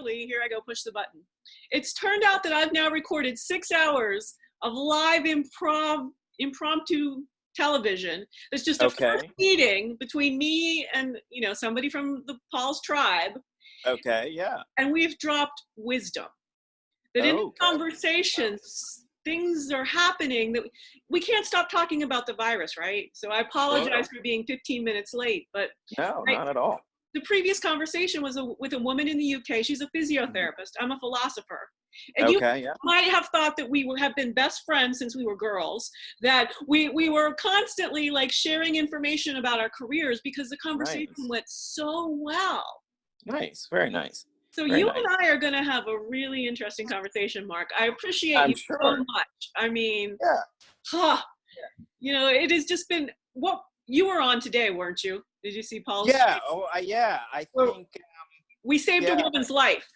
literally, here I go, push the button. It's turned out that I've now recorded 6 hours of live impromptu television. It's just a first meeting between me and, somebody from the Paul's tribe. Okay, yeah. And we've dropped wisdom. That in conversations, things are happening that we can't stop talking about the virus, right? So I apologize for being 15 minutes late, but no, not at all. The previous conversation was with a woman in the UK. She's a physiotherapist. I'm a philosopher. And you might have thought that we have been best friends since we were girls, that we were constantly like sharing information about our careers because the conversation went so well. Nice. Very nice. So and I are going to have a really interesting conversation, Mark. I appreciate you so much. I mean, it has just been what you were on today, weren't you? Did you see Paul's? Yeah. I think we saved a woman's life.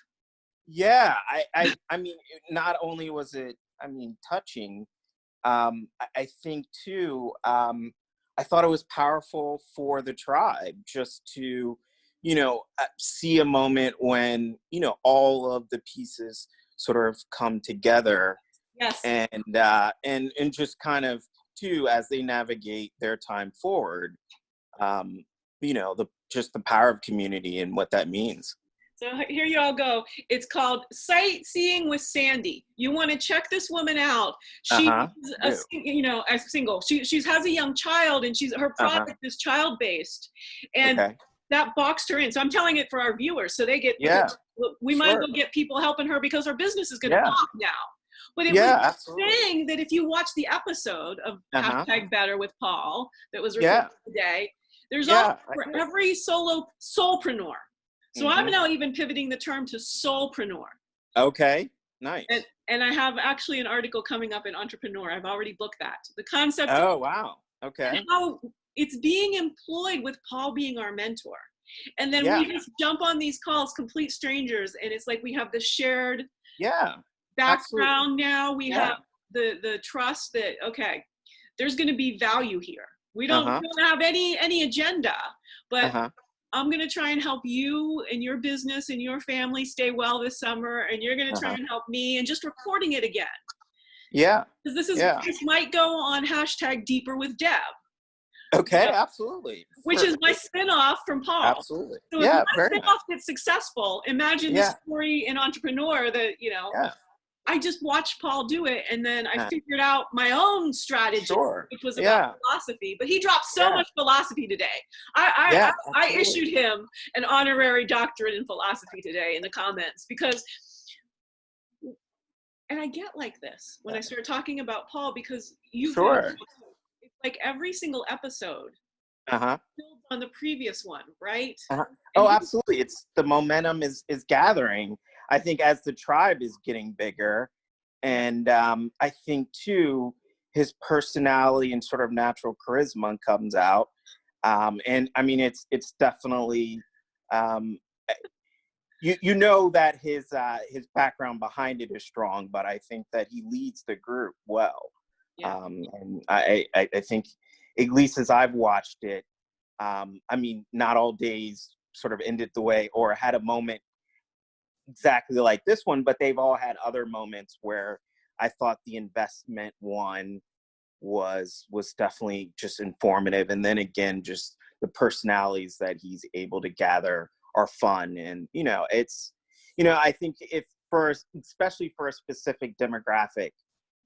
Yeah. I mean, not only was it, touching, I think too, I thought it was powerful for the tribe just to, see a moment when, all of the pieces sort of come together. Yes. And just kind of too, as they navigate their time forward, the power of community and what that means. So here you all go. It's called Sightseeing with Sandy. You want to check this woman out. She's a single. She has a young child, and her product is child-based. And that boxed her in. So I'm telling it for our viewers, so they get. We might as well get people helping her because her business is going to pop now. But it was saying that if you watch the episode of #Better with Paul that was recorded today, there's also for every soulpreneur. So I'm now even pivoting the term to soulpreneur. Okay, nice. And I have actually an article coming up in Entrepreneur. I've already booked that. The concept. Oh, wow. Okay. And how it's being employed with Paul being our mentor. And then we just jump on these calls, complete strangers. And it's like we have the shared background now. We have the trust that, there's going to be value here. We don't have any agenda, but I'm going to try and help you and your business and your family stay well this summer. And you're going to try and help me, and just recording it again. Yeah. Because this might go on #Deeper with Deb. Okay, absolutely. Which is my spinoff from Paul. Absolutely. So if my spinoff gets successful, imagine the story in Entrepreneur that, I just watched Paul do it, and then I figured out my own strategy, which was about philosophy. But he dropped so much philosophy today. I issued him an honorary doctorate in philosophy today in the comments because, and I get like this when I start talking about Paul because it's like every single episode builds on the previous one, right? Oh, absolutely. It's the momentum is gathering. I think as the tribe is getting bigger, and I think too, his personality and sort of natural charisma comes out. And I mean, it's definitely, you know that his background behind it is strong, but I think that he leads the group well. Yeah. And I think, at least as I've watched it, I mean, not all days sort of ended the way or had a moment exactly like this one, but they've all had other moments where I thought the investment one was definitely just informative. And then again, just the personalities that he's able to gather are fun. And, it's, I think especially for a specific demographic,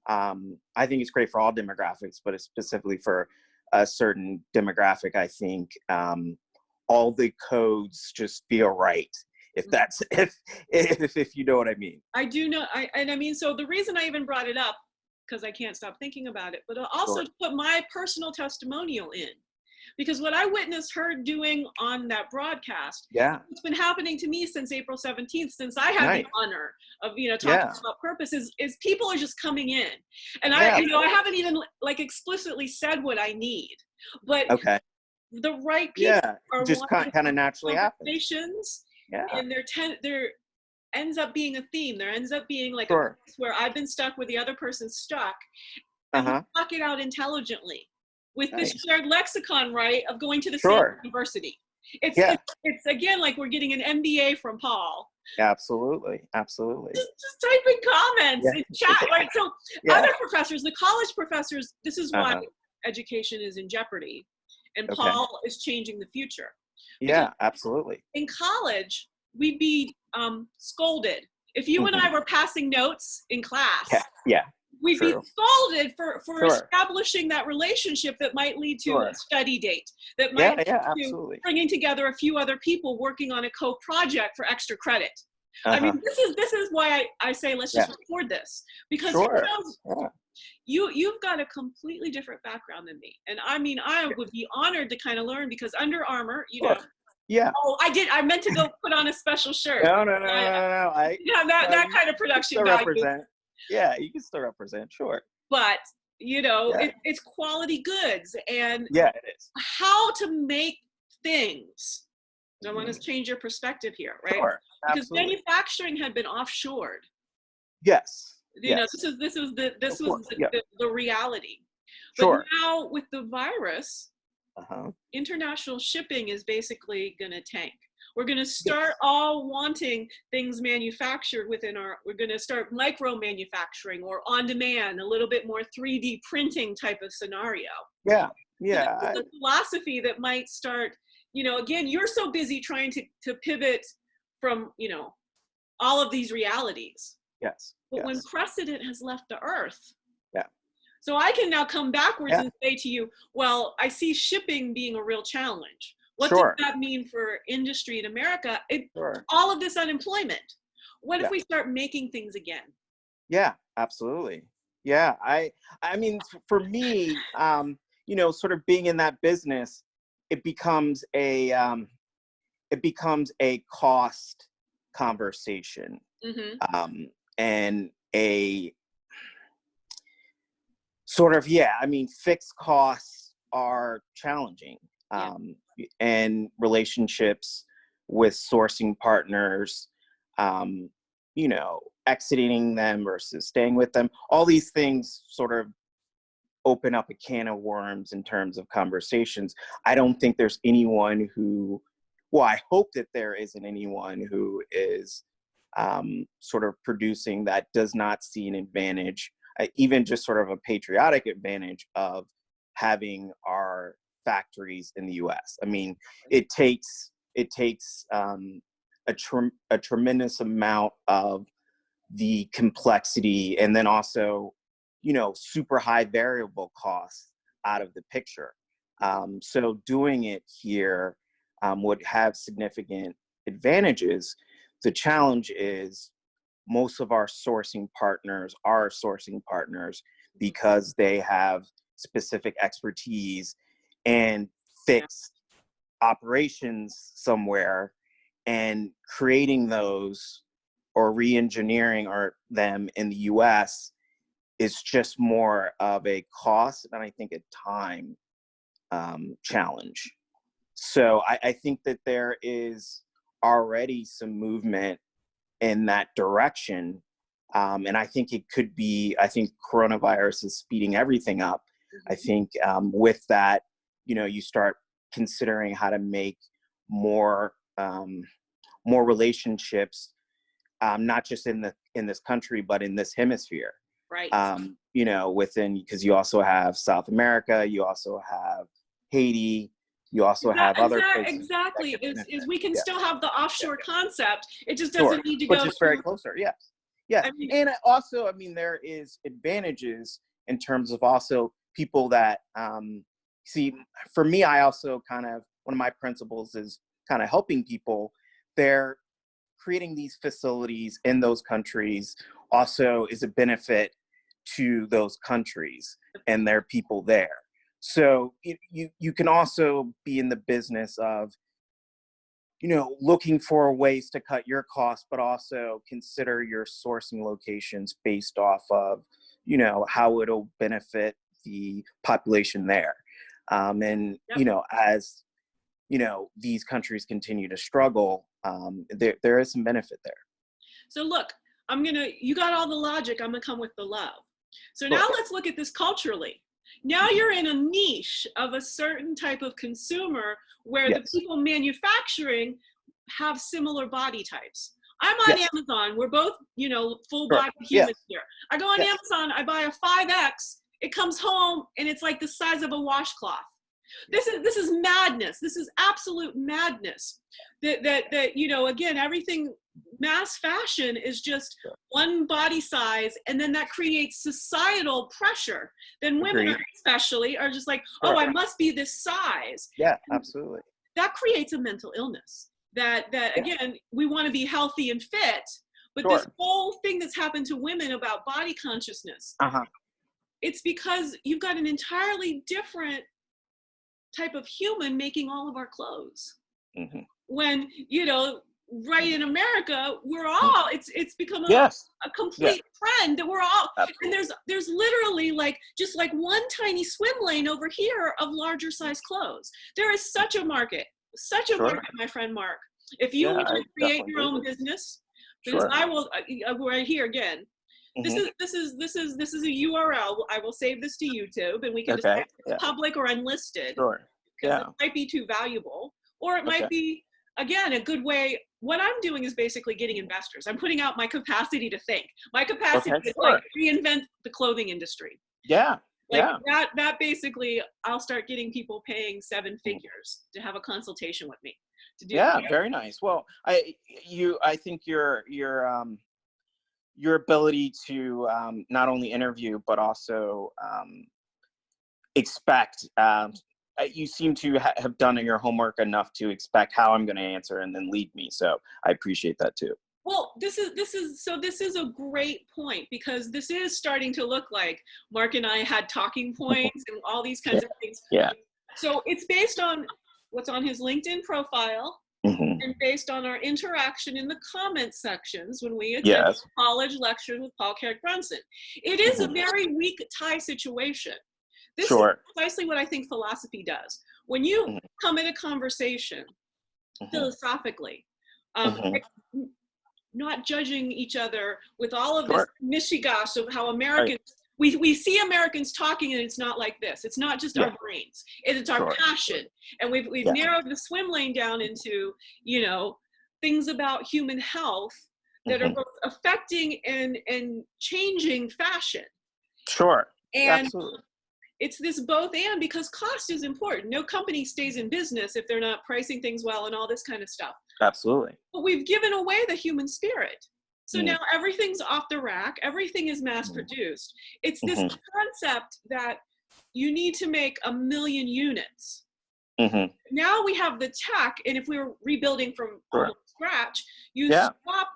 I think it's great for all demographics, but it's specifically for a certain demographic, I think all the codes just feel right. If you know what I mean. I do know. So the reason I even brought it up, because I can't stop thinking about it, but also to put my personal testimonial in, because what I witnessed her doing on that broadcast, it's been happening to me since April 17th, since I had the honor of, talking about purpose, is people are just coming in. And I haven't even like explicitly said what I need, but the right people are just kind of naturally happens. Yeah. And there ends up being a theme. There ends up being like a place where I've been stuck where the other person's stuck. And we talk it out intelligently with this shared lexicon, right, of going to the same university. It's again like we're getting an MBA from Paul Absolutely. Absolutely. Just type in comments and chat, right? So other professors, the college professors, this is why education is in jeopardy. And Paul is changing the future. Yeah, absolutely. In college, we'd be scolded. If you and I were passing notes in class, we'd be scolded for establishing that relationship that might lead to a study date, that might lead to bringing together a few other people working on a co-project for extra credit. I mean, this is why I say let's just record this, because you've got a completely different background than me, and I mean I would be honored to kind of learn, because Under Armour, you know. Yeah. Oh, I meant to go put on a special shirt. No. That kind of production value. Represent. Yeah, you can still represent, sure. But you know, it's quality goods, and it is. How to make things. I want to change your perspective here, right? Sure, because manufacturing had been offshored. Yes. You know, this was the reality. Sure. But now with the virus, international shipping is basically going to tank. We're going to start all wanting things manufactured we're going to start micro manufacturing or on demand, a little bit more 3D printing type of scenario. Yeah. So the philosophy that might start, you know, again, you're so busy trying to pivot from, you know, all of these realities. Yes. But when precedent has left the earth. Yeah. So I can now come backwards and say to you, well, I see shipping being a real challenge. What does that mean for industry in America? All of this unemployment. What if we start making things again? Yeah, absolutely. Yeah. I mean, for me, you know, sort of being in that business, it becomes a cost conversation, and a sort of, I mean, fixed costs are challenging, and relationships with sourcing partners, you know, exiting them versus staying with them. All these things sort of open up a can of worms in terms of conversations. I don't think there's anyone who, well, I hope that there isn't anyone who is sort of producing that does not see an advantage, even just sort of a patriotic advantage of having our factories in the U.S. I mean, it takes a tremendous amount of the complexity, and then also, you know, super high variable costs out of the picture. So doing it here would have significant advantages. The challenge is most of our sourcing partners are sourcing partners because they have specific expertise and fixed operations somewhere, and creating those or re-engineering them in the US is just more of a cost and I think a time challenge. So I think that there is already some movement in that direction. And I think it could be, I think coronavirus is speeding everything up. I think with that, you know, you start considering how to make more relationships, not just in this country, but in this hemisphere. Right. You know, because you also have South America, you also have Haiti, you also have other places. Exactly. Is we can still have the offshore concept. It just doesn't need to go. Which is very closer. Yes. Yeah. I mean, and also, I mean, there is advantages in terms of also people that see. For me, I also kind of, one of my principles is kind of helping people. They're creating these facilities in those countries also is a benefit to those countries and their people there. So you can also be in the business of, you know, looking for ways to cut your costs, but also consider your sourcing locations based off of, you know, how it'll benefit the population there. You know, as, you know, these countries continue to struggle, there is some benefit there. So look, you got all the logic, I'm gonna come with the love. So now let's look at this culturally. Now you're in a niche of a certain type of consumer where the people manufacturing have similar body types. I'm on Amazon. We're both, full-body humans here. I go on Amazon, I buy a 5X. It comes home and it's like the size of a washcloth. This is madness. This is absolute madness. That again, everything, mass fashion is just one body size, and then that creates societal pressure. Then women especially are just like, oh, I must be this size. Yeah, absolutely. That creates a mental illness. That again, we want to be healthy and fit, but this whole thing that's happened to women about body consciousness, it's because you've got an entirely different type of human making all of our clothes. When right in America, we're all it's become a complete trend that we're all and there's literally just one tiny swim lane over here of larger size clothes. There is such a market, market, my friend Mark. If you want to create your own business, because I will right here again. This is a URL. I will save this to YouTube, and we can decide if it's public or unlisted. Because it might be too valuable, or it might be, again, a good way. What I'm doing is basically getting investors. I'm putting out my capacity to think. My capacity to reinvent the clothing industry. That basically, I'll start getting people paying 7 figures to have a consultation with me. To do very nice. Well, I think your ability to not only interview but also expect. You seem to have done your homework enough to expect how I'm going to answer and then lead me. So I appreciate that too. Well, this is a great point, because this is starting to look like Mark and I had talking points and all these kinds of things. So it's based on what's on his LinkedIn profile and based on our interaction in the comment sections when we attend college lectures with Paul Carrick-Brunson. It is a very weak tie situation. This is precisely what I think philosophy does. When you come in a conversation philosophically, not judging each other with all of this mishigash of how Americans, we see Americans talking, and it's not like this. It's not just our brains. It's our passion. And we've narrowed the swim lane down into, things about human health that are both affecting and changing fashion. And absolutely. It's this both and, because cost is important. No company stays in business if they're not pricing things well and all this kind of stuff. Absolutely. But we've given away the human spirit. So now everything's off the rack. Everything is mass produced. It's this concept that you need to make 1 million units. Now we have the tech, and if we were rebuilding from scratch, you stop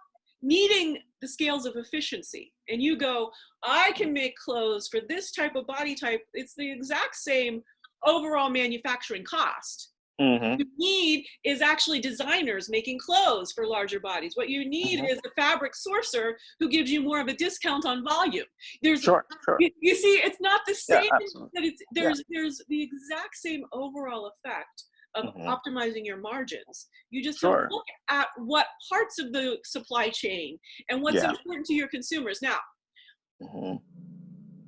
needing the scales of efficiency, and you go, I can make clothes for this type of body type. It's the exact same overall manufacturing cost. What you need is actually designers making clothes for larger bodies. What you need is a fabric sourcer who gives you more of a discount on volume. You see, it's not the same, but there's the exact same overall effect of optimizing your margins. You just look at what parts of the supply chain and what's important to your consumers. Now,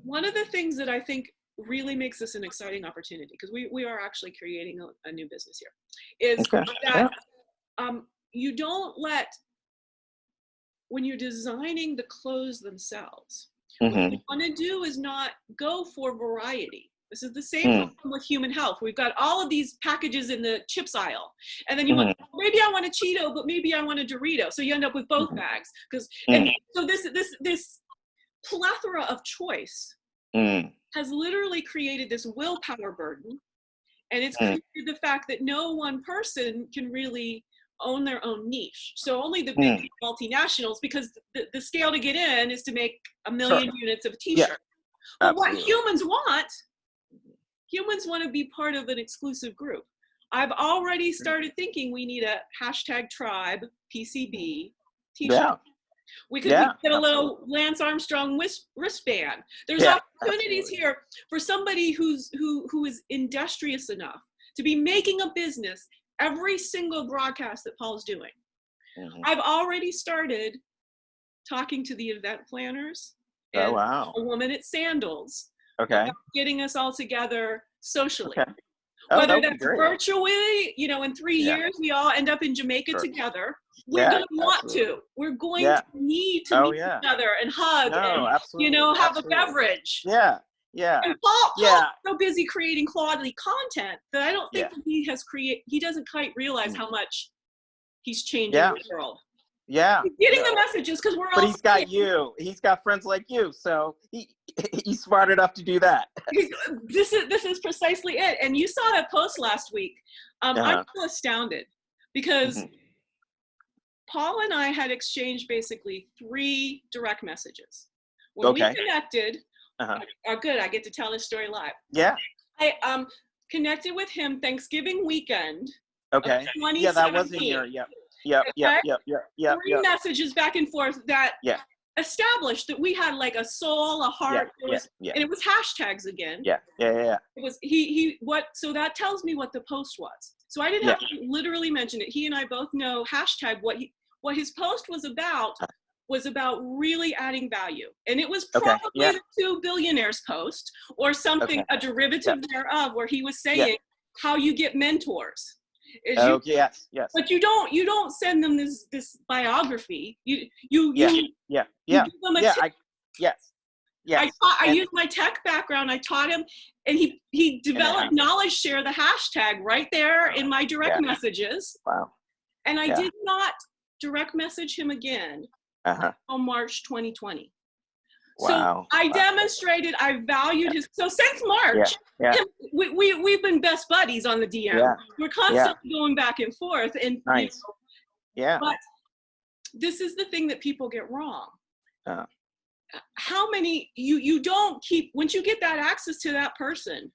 one of the things that I think really makes this an exciting opportunity, because we are actually creating a new business here, is that you don't let, when you're designing the clothes themselves, what you want to do is not go for variety. This is the same problem with human health. We've got all of these packages in the chips aisle, and then you want, maybe I want a Cheeto, but maybe I want a Dorito. So you end up with both bags, and so this plethora of choice has literally created this willpower burden, and it's created the fact that no one person can really own their own niche. So only the big multinationals, because the scale to get in is to make 1 million units of a t-shirt. But what humans want to be part of an exclusive group. I've already started thinking we need a #tribe PCB t-shirt. We could get a little Lance Armstrong wristband. There's opportunities here for somebody who is industrious enough to be making a business every single broadcast that Paul's doing. I've already started talking to the event planners and a woman at Sandals about getting us all together socially. Whether that's virtually, in 3 years, we all end up in Jamaica together, we're going to want to. We're going to need to meet each other and hug and, have a beverage. Yeah. Yeah. And Paul's so busy creating quality content that I don't think that he doesn't quite realize how much he's changing the world. Yeah. He's getting the messages because we're all. But he's got you. He's got friends like you, so he's smart enough to do that. This is precisely it. And you saw that post last week. I'm still astounded because Paul and I had exchanged basically 3 direct messages. When we connected, good, I get to tell this story live. Yeah. I connected with him Thanksgiving weekend. Okay. Yeah, that was in your, Three messages back and forth that established that we had like a soul, a heart, and it was hashtags again. It was so that tells me what the post was. So I didn't have to literally mention it. He and I both know hashtag what his post was about really adding value. And it was probably the 2 billionaires post or something, a derivative thereof, where he was saying how you get mentors. Yes. But you don't send them this biography. You give them a tip. I used my tech background. I taught him, and he developed knowledge share, the hashtag right there in my direct messages. Wow. And I did not direct message him again until March 2020. Wow. So I demonstrated, I valued his, so since March, we've been best buddies on the DM. Yeah. We're constantly going back and forth. And nice. But this is the thing that people get wrong. How many, you don't keep, once you get that access to that person,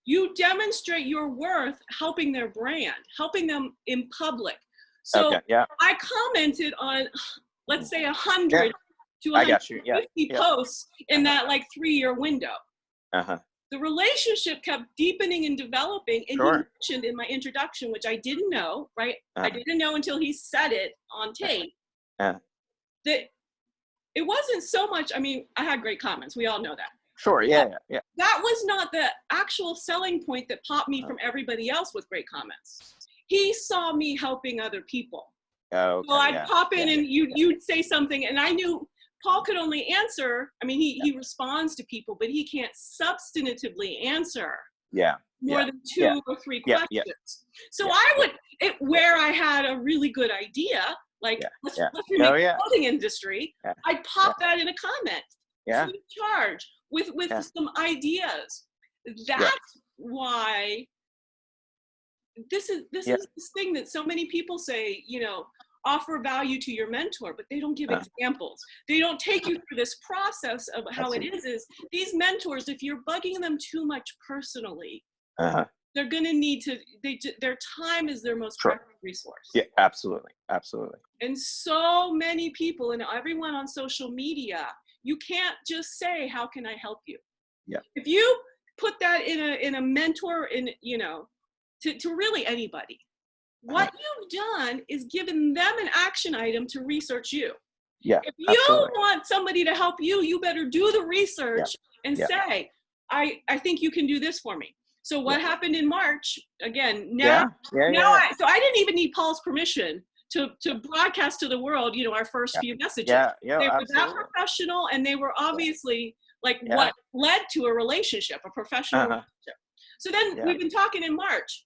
you demonstrate your worth helping their brand, helping them in public. So I commented on, let's say 100 to 150 posts in that like 3-year window. The relationship kept deepening and developing. And he mentioned in my introduction, which I didn't know, right? I didn't know until he said it on tape, that it wasn't so much, I mean, I had great comments. We all know that. Sure, That was not the actual selling point that popped me from everybody else with great comments. He saw me helping other people. So I'd pop in and you'd say something, and I knew Paul could only answer, I mean, he responds to people, but he can't substantively answer more than 2 or 3 questions. So I would, where I had a really good idea, like let's make the clothing industry, I'd pop that in a comment, free charge, with some ideas. That's why this is this thing that so many people say, offer value to your mentor, but they don't give examples. They don't take you through this process of how it is these mentors, if you're bugging them too much personally, they're going to need to, their time is their most precious resource. Yeah, absolutely. And so many people and everyone on social media, you can't just say, how can I help you? If you put that in a mentor, to really anybody, what you've done is given them an action item to research you. If you want somebody to help you, you better do the research and say, I think you can do this for me. So what happened in March, again, so I didn't even need Paul's permission to broadcast to the world, our first few messages. They were that professional, and they were obviously what led to a relationship, a professional relationship. So then we've been talking in March.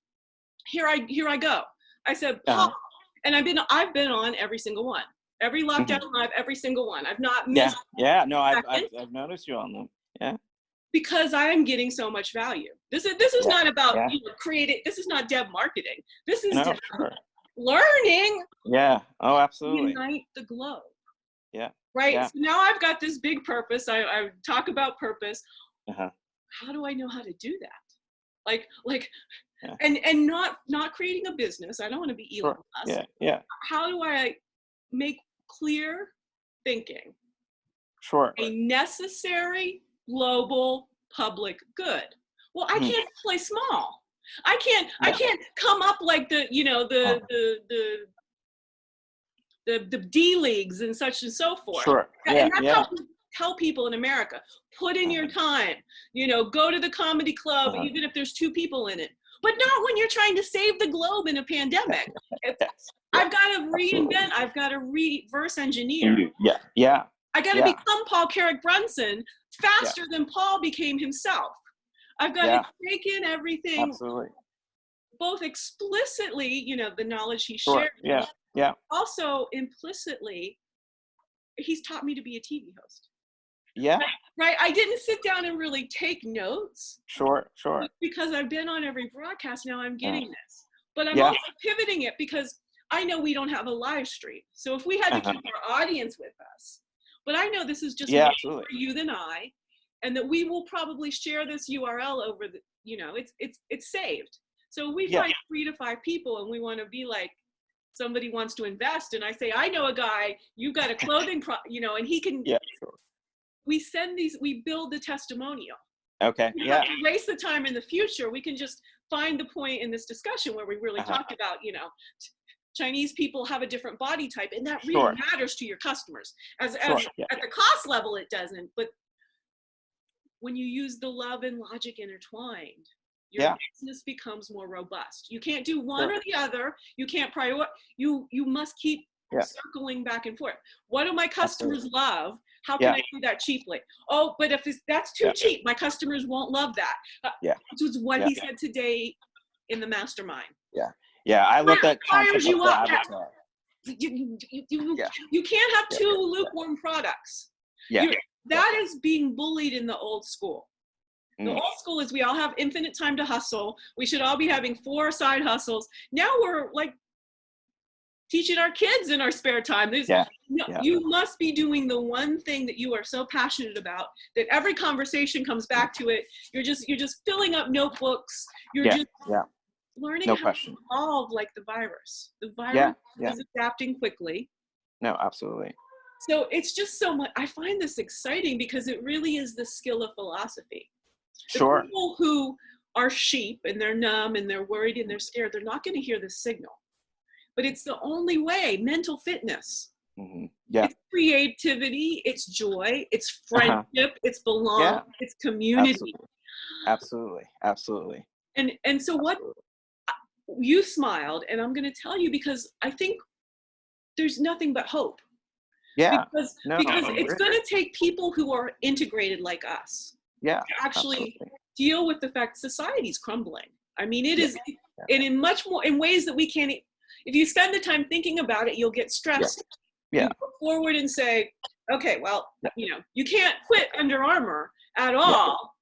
Here I go. I said, Paul, and I've been on every single one, every lockdown live, every single one. I've not missed. No, I've noticed you on them. Because I am getting so much value. This is not about creating. This is not dev marketing. This is learning. Oh, absolutely. Unite the globe. Right. So now I've got this big purpose. I talk about purpose. How do I know how to do that? And not creating a business. I don't want to be Elon Musk. How do I make clear thinking a necessary global public good? Well, I can't play small. I can't come up like the D leagues and such and so forth. And that's how we tell people in America, put in your time, go to the comedy club, even if there's 2 people in it. but not when you're trying to save the globe in a pandemic. I've got to reinvent. I've got to reverse engineer. Yeah. I got to become Paul Carrick-Brunson faster than Paul became himself. I've got to take in everything, both explicitly, you know, the knowledge he shared. Also implicitly, he's taught me to be a TV host. Right. I didn't sit down and really take notes. Sure. Because I've been on every broadcast. Now I'm getting this, but I'm also pivoting it because I know we don't have a live stream. So if we had to keep our audience with us, but I know this is just more for you than I, and that we will probably share this URL over the, you know, it's saved. So we find 3 to 5 people and we want to be like, somebody wants to invest. And I say, I know a guy, you've got a clothing, you know, and he can, we send these, we build the testimonial. Okay. We don't have to waste the time in the future. We can just find the point in this discussion where we really talked about, you know, Chinese people have a different body type, and that really matters to your customers. At the cost level, it doesn't, but when you use the love and logic intertwined, your business becomes more robust. You can't do one or the other. You can't prioritize. You must keep circling back and forth. What do my customers love? How can I do that cheaply? Oh, but if that's too cheap, my customers won't love that. Which is what he said today in the mastermind. I love that concept of avatar. You can't have 2 lukewarm products. That is being bullied in the old school. The old school is we all have infinite time to hustle. We should all be having 4 side hustles. Now we're like teaching our kids in our spare time. You must be doing the one thing that you are so passionate about that every conversation comes back to it. You're just filling up notebooks. You're just learning how to evolve like the virus. The virus is adapting quickly. No, absolutely. So it's just so much. I find this exciting because it really is the skill of philosophy. The people who are sheep and they're numb and they're worried and they're scared, they're not going to hear the signal. But it's the only way. Mental fitness. It's creativity. It's joy. It's friendship. It's belonging. It's community. Absolutely. And so what you smiled, and I'm going to tell you because I think there's nothing but hope. Because it's going to take people who are integrated like us to actually deal with the fact society's crumbling. I mean, it is, and in much more, in ways that we can't, if you spend the time thinking about it, you'll get stressed. You go forward and say, okay, well, you know, you can't quit Under Armour at all.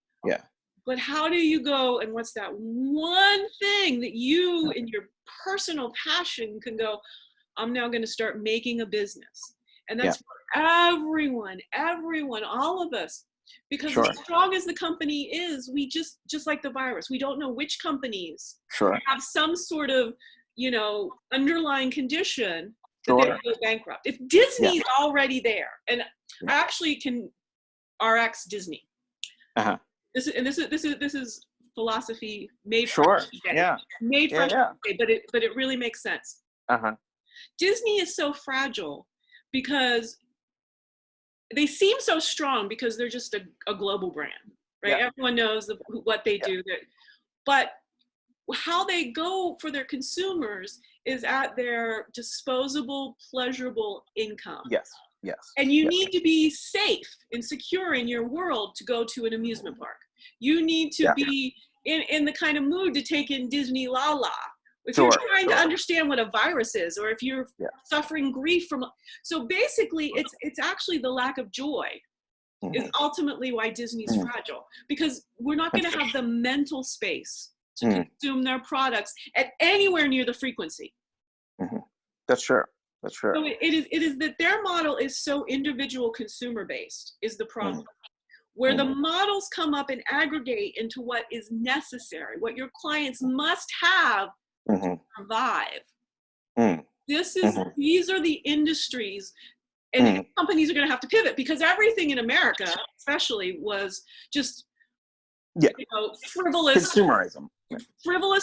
But how do you go, and what's that one thing that you in your personal passion can go, I'm now going to start making a business. And that's for everyone, all of us. Because as strong as the company is, we just like the virus, we don't know which companies have some sort of, you know, underlying condition that they go bankrupt. If Disney's already there, and I actually can RX Disney. This is philosophy made fresh today. Made fresh today, but it really makes sense. Disney is so fragile because they seem so strong because they're just a global brand, right? Everyone knows what they do. But how they go for their consumers is at their disposable, pleasurable income. And you need to be safe and secure in your world to go to an amusement park. You need to be in the kind of mood to take in Disney La La. If you're trying to understand what a virus is, or if you're suffering grief from, so basically it's actually the lack of joy is ultimately why Disney's fragile, because we're not going to have the mental space to consume their products at anywhere near the frequency. That's true. So it is that their model is so individual consumer based is the problem. Where the models come up and aggregate into what is necessary, what your clients must have to survive. These are the industries, and companies are going to have to pivot because everything in America, especially, was just you know, frivolous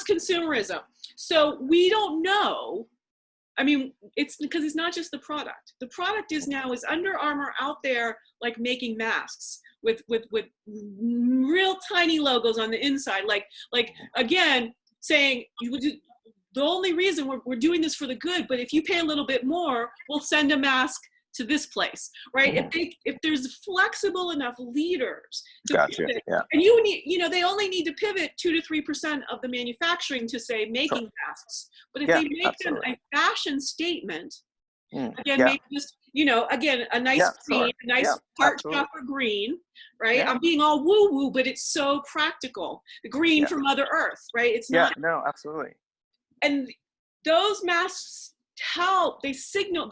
consumerism. So we don't know. I mean, it's because it's not just the product. The product is Under Armour out there like making masks with real tiny logos on the inside. Like again, saying the only reason we're doing this for the good, but if you pay a little bit more, we'll send a mask to this place, right? If there's flexible enough leaders to pivot, and you need, they only need to pivot 2 to 3% of the manufacturing to say making masks. But if they make them a fashion statement, again, maybe just, again, a nice green, a nice heart chopper green, right? I'm being all woo woo, but it's so practical. The green from Mother Earth, right? It's not. No, absolutely. And those masks help, they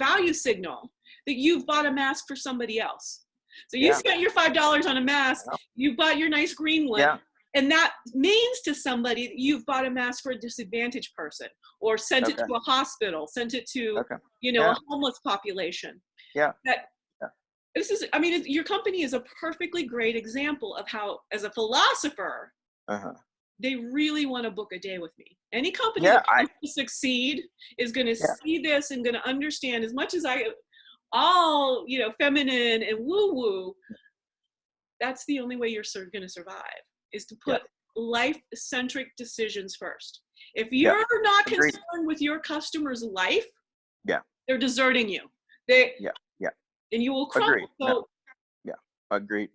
value signal that you've bought a mask for somebody else. So you spent your $5 on a mask, you bought your nice green one, and that means to somebody that you've bought a mask for a disadvantaged person, or sent it to a hospital, sent it to, a homeless population. This is, your company is a perfectly great example of how, as a philosopher, they really want to book a day with me. Any company that wants to succeed is going to see this and going to understand, as much as all, feminine and woo-woo, that's the only way you're going to survive, is to put life-centric decisions first. If you're not concerned with your customer's life, they're deserting you. And you will crumble. Agreed.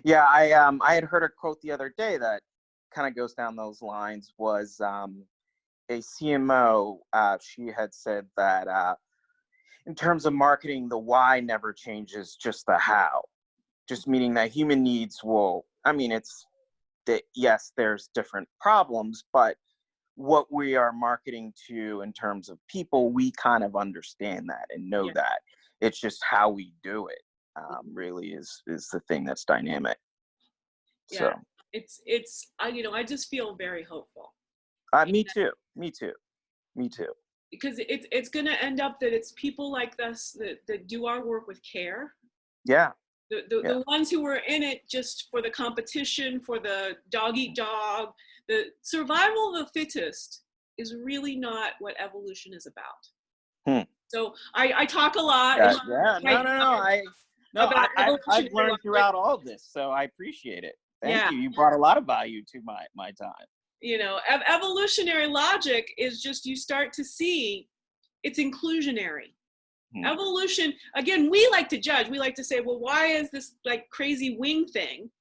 Yeah, I had heard a quote the other day that kind of goes down those lines. Was a CMO, she had said that in terms of marketing, the why never changes, just the how. Just meaning that human needs will, it's that, yes, there's different problems, but what we are marketing to in terms of people, we kind of understand that and know that. It's just how we do it. Really is the thing that's dynamic. So it's I just feel very hopeful. Me too. Because it's going to end up that it's people like us that do our work with care. The ones who were in it just for the competition, for the dog eat dog, the survival of the fittest is really not what evolution is about. So I talk a lot. I've learned throughout all of this, so I appreciate it. Thank you. You brought a lot of value to my time. Evolutionary logic is just, you start to see it's inclusionary. Evolution, again, we like to judge. We like to say, well, why is this like crazy wing thing?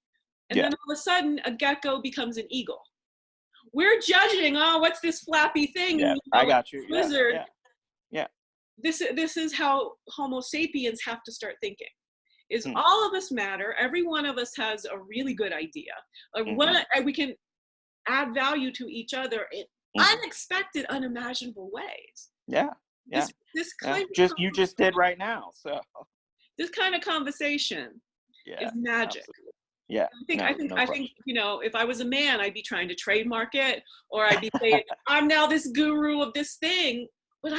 And then all of a sudden, a gecko becomes an eagle. We're judging, what's this flappy thing? I got you. Lizard. This is how Homo sapiens have to start thinking. Is all of us matter. Every one of us has a really good idea. We can add value to each other in unexpected, unimaginable ways. This kind of you just did right now. So this kind of conversation is magic. Absolutely. I think if I was a man, I'd be trying to trademark it, or I'd be saying, I'm now this guru of this thing. But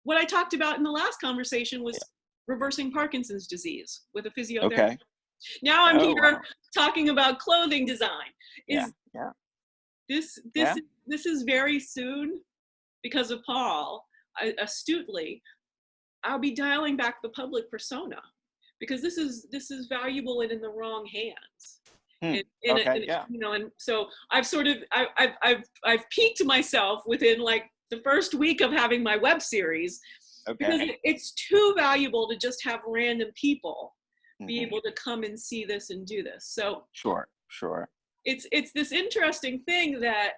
what I talked about in the last conversation was reversing Parkinson's disease with a physiotherapist. Now I'm here talking about clothing design. This is very soon, because of Paul, astutely, I'll be dialing back the public persona, because this is valuable and in the wrong hands. And so I've sort of I've peaked myself within like the first week of having my web series, because it's too valuable to just have random people be able to come and see this and do this. So sure. It's this interesting thing that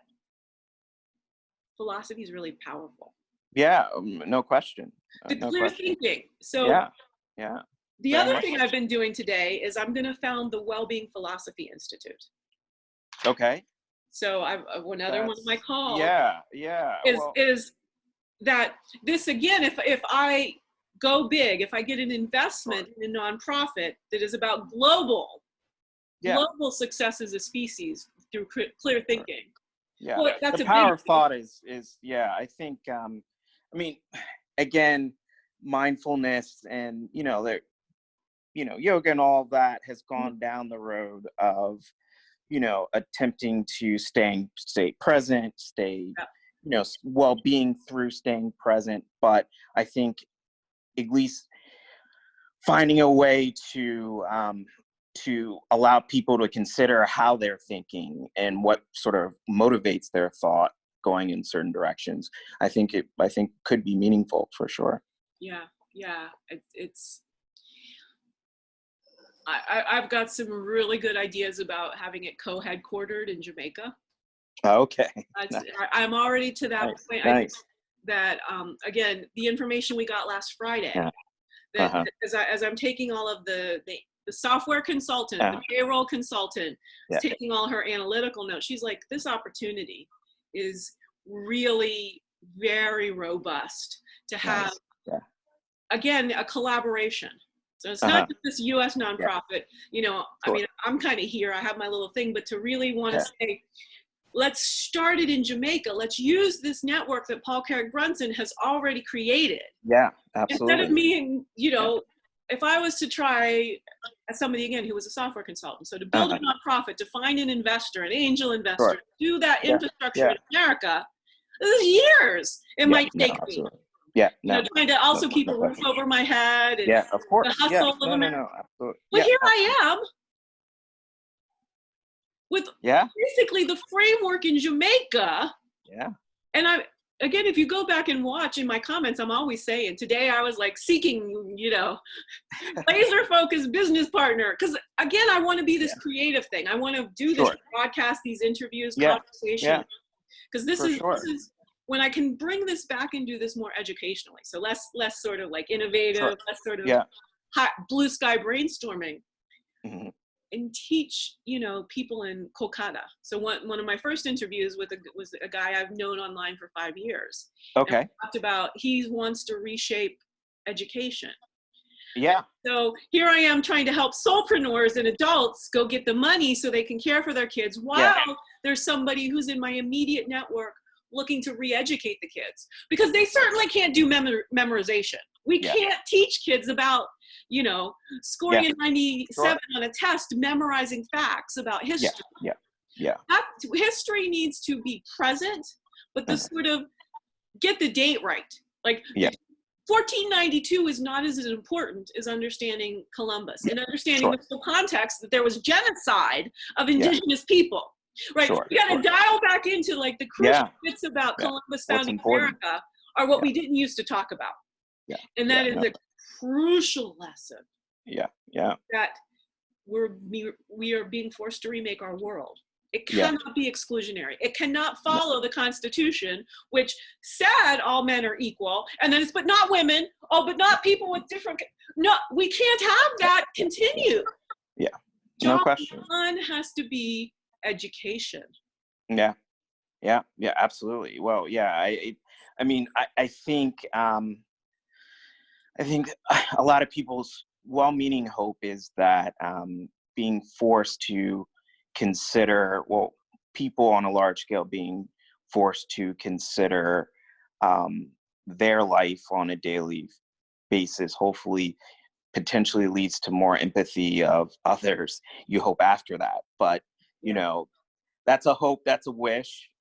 philosophy is really powerful. No question. The clear thinking. So the other thing I've been doing today is I'm going to found the Wellbeing Philosophy Institute. So another one of my calls. Is that this, again, if I go big, if I get an investment in a nonprofit that is about global success as a species through clear thinking. That's the power of thought is I think again, mindfulness and yoga and all that has gone down the road of attempting to stay present, well-being through staying present. But I think at least finding a way to to allow people to consider how they're thinking and what sort of motivates their thought going in certain directions, I think could be meaningful for sure. Yeah. I've got some really good ideas about having it co-headquartered in Jamaica. Okay. I'm already to that point. Nice. I think that again, the information we got last Friday, that as I'm taking all of the software consultant, the payroll consultant, is taking all her analytical notes. She's like, this opportunity is really very robust to have, again, a collaboration. So it's not just this U.S. nonprofit, you know, I mean, I'm kind of here, I have my little thing, but to really want to say, let's start it in Jamaica. Let's use this network that Paul Carrick-Brunson has already created. Yeah, absolutely. Instead of me, you know, if I was to try, as somebody, again, who was a software consultant, so to build a nonprofit, to find an investor, an angel investor, do that infrastructure in America, this is years it might take me. Absolutely. Yeah, you know, trying to also keep a roof over my head. And of course. The hustle of America. Absolutely. Well, here I am with basically the framework in Jamaica. Yeah. And again, if you go back and watch in my comments, I'm always saying, today I was like seeking, you know, laser focused business partner. Because again, I want to be this creative thing. I want to do this broadcast, these interviews, conversation. Because this is when I can bring this back and do this more educationally. So less sort of like innovative, less sort of hot blue sky brainstorming. Mm-hmm. And teach, you know, people in Kolkata. So one of my first interviews was a guy I've known online for 5 years. Okay. And we talked about he wants to reshape education. Yeah. So here I am trying to help solopreneurs and adults go get the money so they can care for their kids while there's somebody who's in my immediate network looking to re-educate the kids, because they certainly can't do memorization. We can't teach kids about, you know, scoring a 97 on a test, memorizing facts about history. That history needs to be present, but the sort of get the date right. Like 1492 is not as important as understanding Columbus and understanding the full context that there was genocide of indigenous people. Right, you got to dial back into like the crucial bits about Columbus founding America are what we didn't used to talk about. And that is a crucial lesson. That we are being forced to remake our world. It cannot be exclusionary. It cannot follow the Constitution, which said all men are equal, and then it's but not women. Oh, but not people with different. No, we can't have that continue. No question. One has to be education. Absolutely. Well, I mean, I think a lot of people's well-meaning hope is that being forced to consider, people on a large scale being forced to consider their life on a daily basis, hopefully potentially leads to more empathy of others. You hope after that, but you know, that's a hope, that's a wish.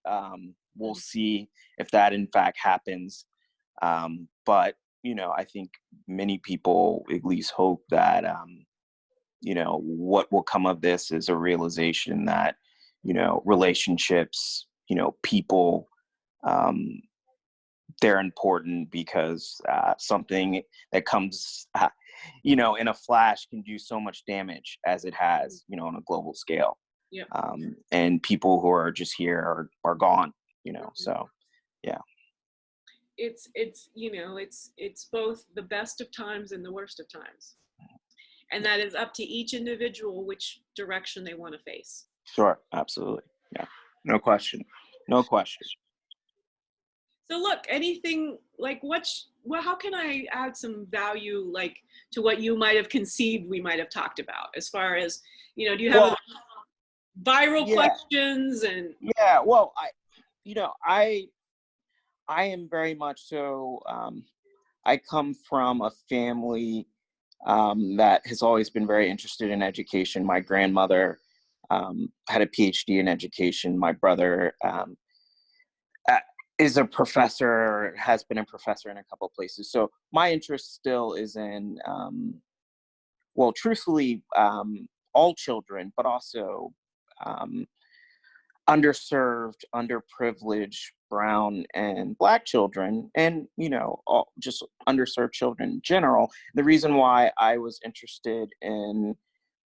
We'll see if that in fact happens. But, you know, I think many people at least hope that, you know, what will come of this is a realization that, you know, relationships, you know, people, they're important because something that comes, you know, in a flash can do so much damage as it has, you know, on a global scale. And people who are just here are gone, you know, so it's you know, it's both the best of times and the worst of times, and that is up to each individual which direction they want to face. Sure, absolutely. No question. So look, anything like how can I add some value like to what you might have conceived we might have talked about, as far as, you know, do you have viral questions? And well, I am very much so, I come from a family that has always been very interested in education. My grandmother had a PhD in education. My brother is a professor, has been a professor in a couple of places. So my interest still is in, truthfully, all children, but also underserved, underprivileged brown and black children, and just underserved children in general. The reason why I was interested in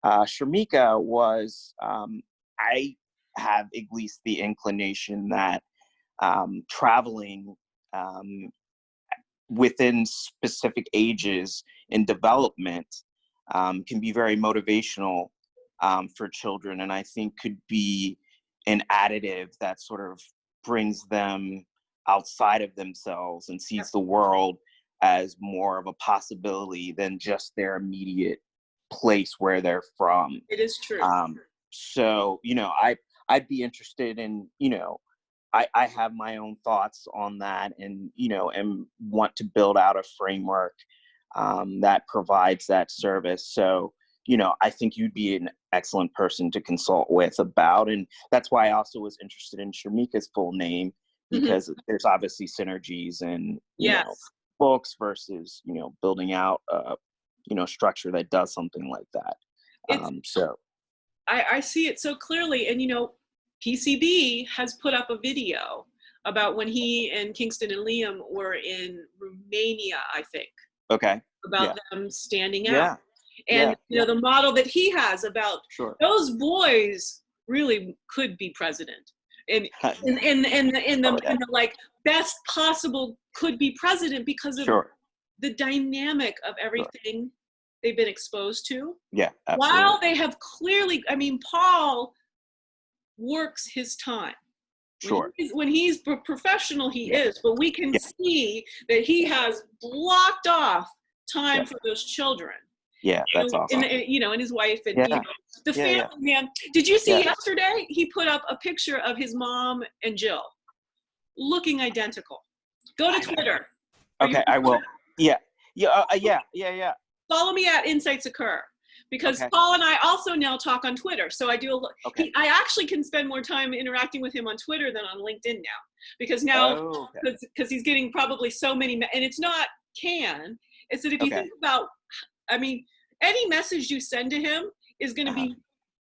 Sharmika was I have at least the inclination that traveling within specific ages in development can be very motivational for children, and I think could be an additive that sort of brings them outside of themselves and sees the world as more of a possibility than just their immediate place where they're from. It is true. So, I'd be interested in, I have my own thoughts on that, and, and want to build out a framework that provides that service. So, I think you'd be an excellent person to consult with about, and that's why I also was interested in Sharmika's full name, because there's obviously synergies and, books versus, building out a, structure that does something like that. So I see it so clearly. And, PCB has put up a video about when he and Kingston and Liam were in Romania, I think. Okay. About them standing out. And the model that he has about those boys really could be president, and in the like best possible could be president because of the dynamic of everything they've been exposed to. Yeah, absolutely. While they have clearly, Paul works his time. When he's professional, he is, but we can see that he has blocked off time for those children. Yeah, that's awesome. And his wife and the family, man. Did you see yesterday? He put up a picture of his mom and Jill looking identical. Go to Twitter. Okay, I will. Yeah. Follow me at Insights Occur, because Paul and I also now talk on Twitter. So I do I actually can spend more time interacting with him on Twitter than on LinkedIn now, because now because he's getting probably so many, and it's not it's that if you think about, any message you send to him is going to be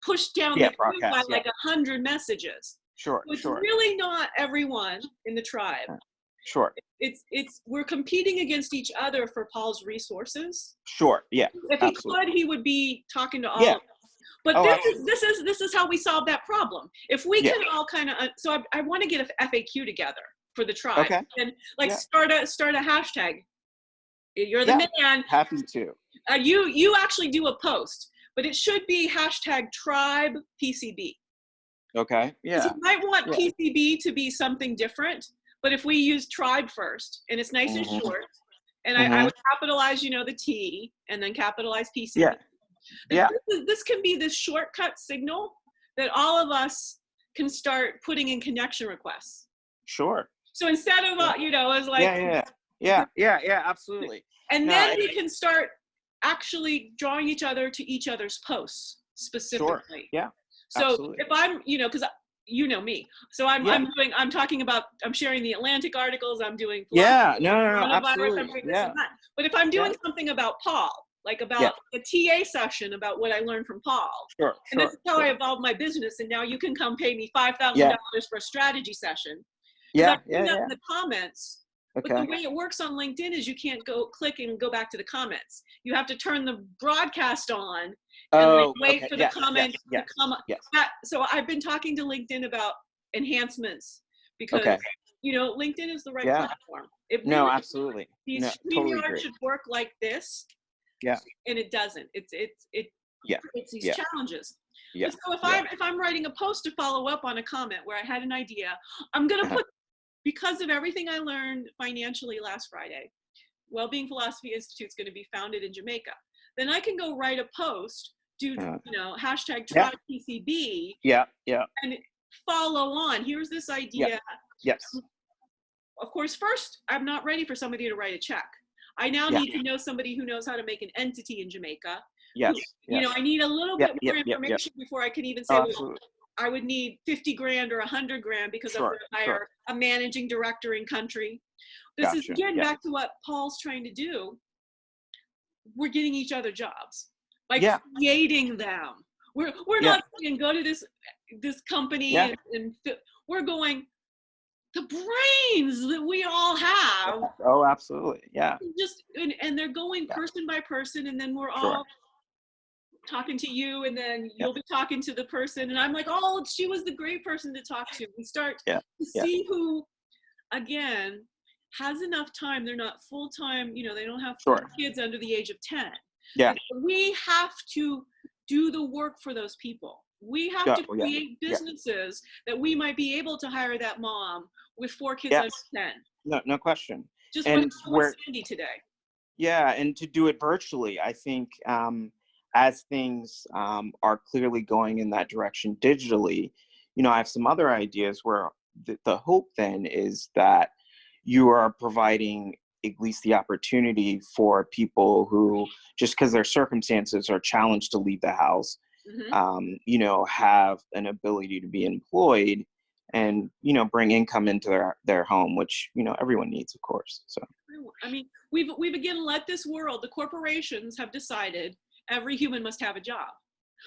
pushed down the queue by like 100 messages. So it's really not everyone in the tribe. It's we're competing against each other for Paul's resources. If he could, he would be talking to all of us. But this is how we solve that problem. If we can all kind of so I want to get a FAQ together for the tribe and start a hashtag. You're the man. Happy to. You actually do a post, but it should be hashtag tribe PCB. Okay. Yeah. You might want PCB to be something different, but if we use tribe first, and it's nice and short, and I would capitalize, the T, and then capitalize PCB. This can be this shortcut signal that all of us can start putting in connection requests. So instead of it's like absolutely. And then we can start actually drawing each other to each other's posts specifically. So if I'm, because me, so I'm sharing the Atlantic articles, I'm doing absolutely. But if I'm doing something about Paul, like about a TA session about what I learned from Paul, and this is how I evolved my business, and now you can come pay me $5,000 for a strategy session. In the comments. But the way it works on LinkedIn is you can't go click and go back to the comments. You have to turn the broadcast on and wait for the comments to come up. So I've been talking to LinkedIn about enhancements because, LinkedIn is the right platform. Absolutely. These StreamYard should work like this. And it doesn't. It's these challenges. So if I'm writing a post to follow up on a comment where I had an idea, I'm going to put, because of everything I learned financially last Friday, Wellbeing Philosophy Institute is going to be founded in Jamaica. Then I can go write a post, do hashtag try PCB, and follow on. Here's this idea. Of course, first, I'm not ready for somebody to write a check. I now need to know somebody who knows how to make an entity in Jamaica. I need a little bit more information before I can even say, well, I would need 50 grand or 100 grand because I'm going to hire a managing director in country. This is again back to what Paul's trying to do. We're getting each other jobs by creating them. We're not saying go to this company and we're going the brains that we all have. Oh, absolutely. Yeah. Just and they're going person by person, and then we're all talking to you, and then you'll be talking to the person, and I'm like, oh, she was the great person to talk to. We start to see who, again, has enough time. They're not full-time, they don't have kids under the age of 10. Yeah. We have to do the work for those people. We have to create businesses that we might be able to hire that mom with 4 kids under 10. No question. Just like Sandy today. Yeah, and to do it virtually, I think as things are clearly going in that direction digitally, I have some other ideas where the hope then is that you are providing at least the opportunity for people who, just because their circumstances are challenged to leave the house, have an ability to be employed and, bring income into their home, which, everyone needs, of course. So, I mean, we've again let this world, the corporations have decided every human must have a job.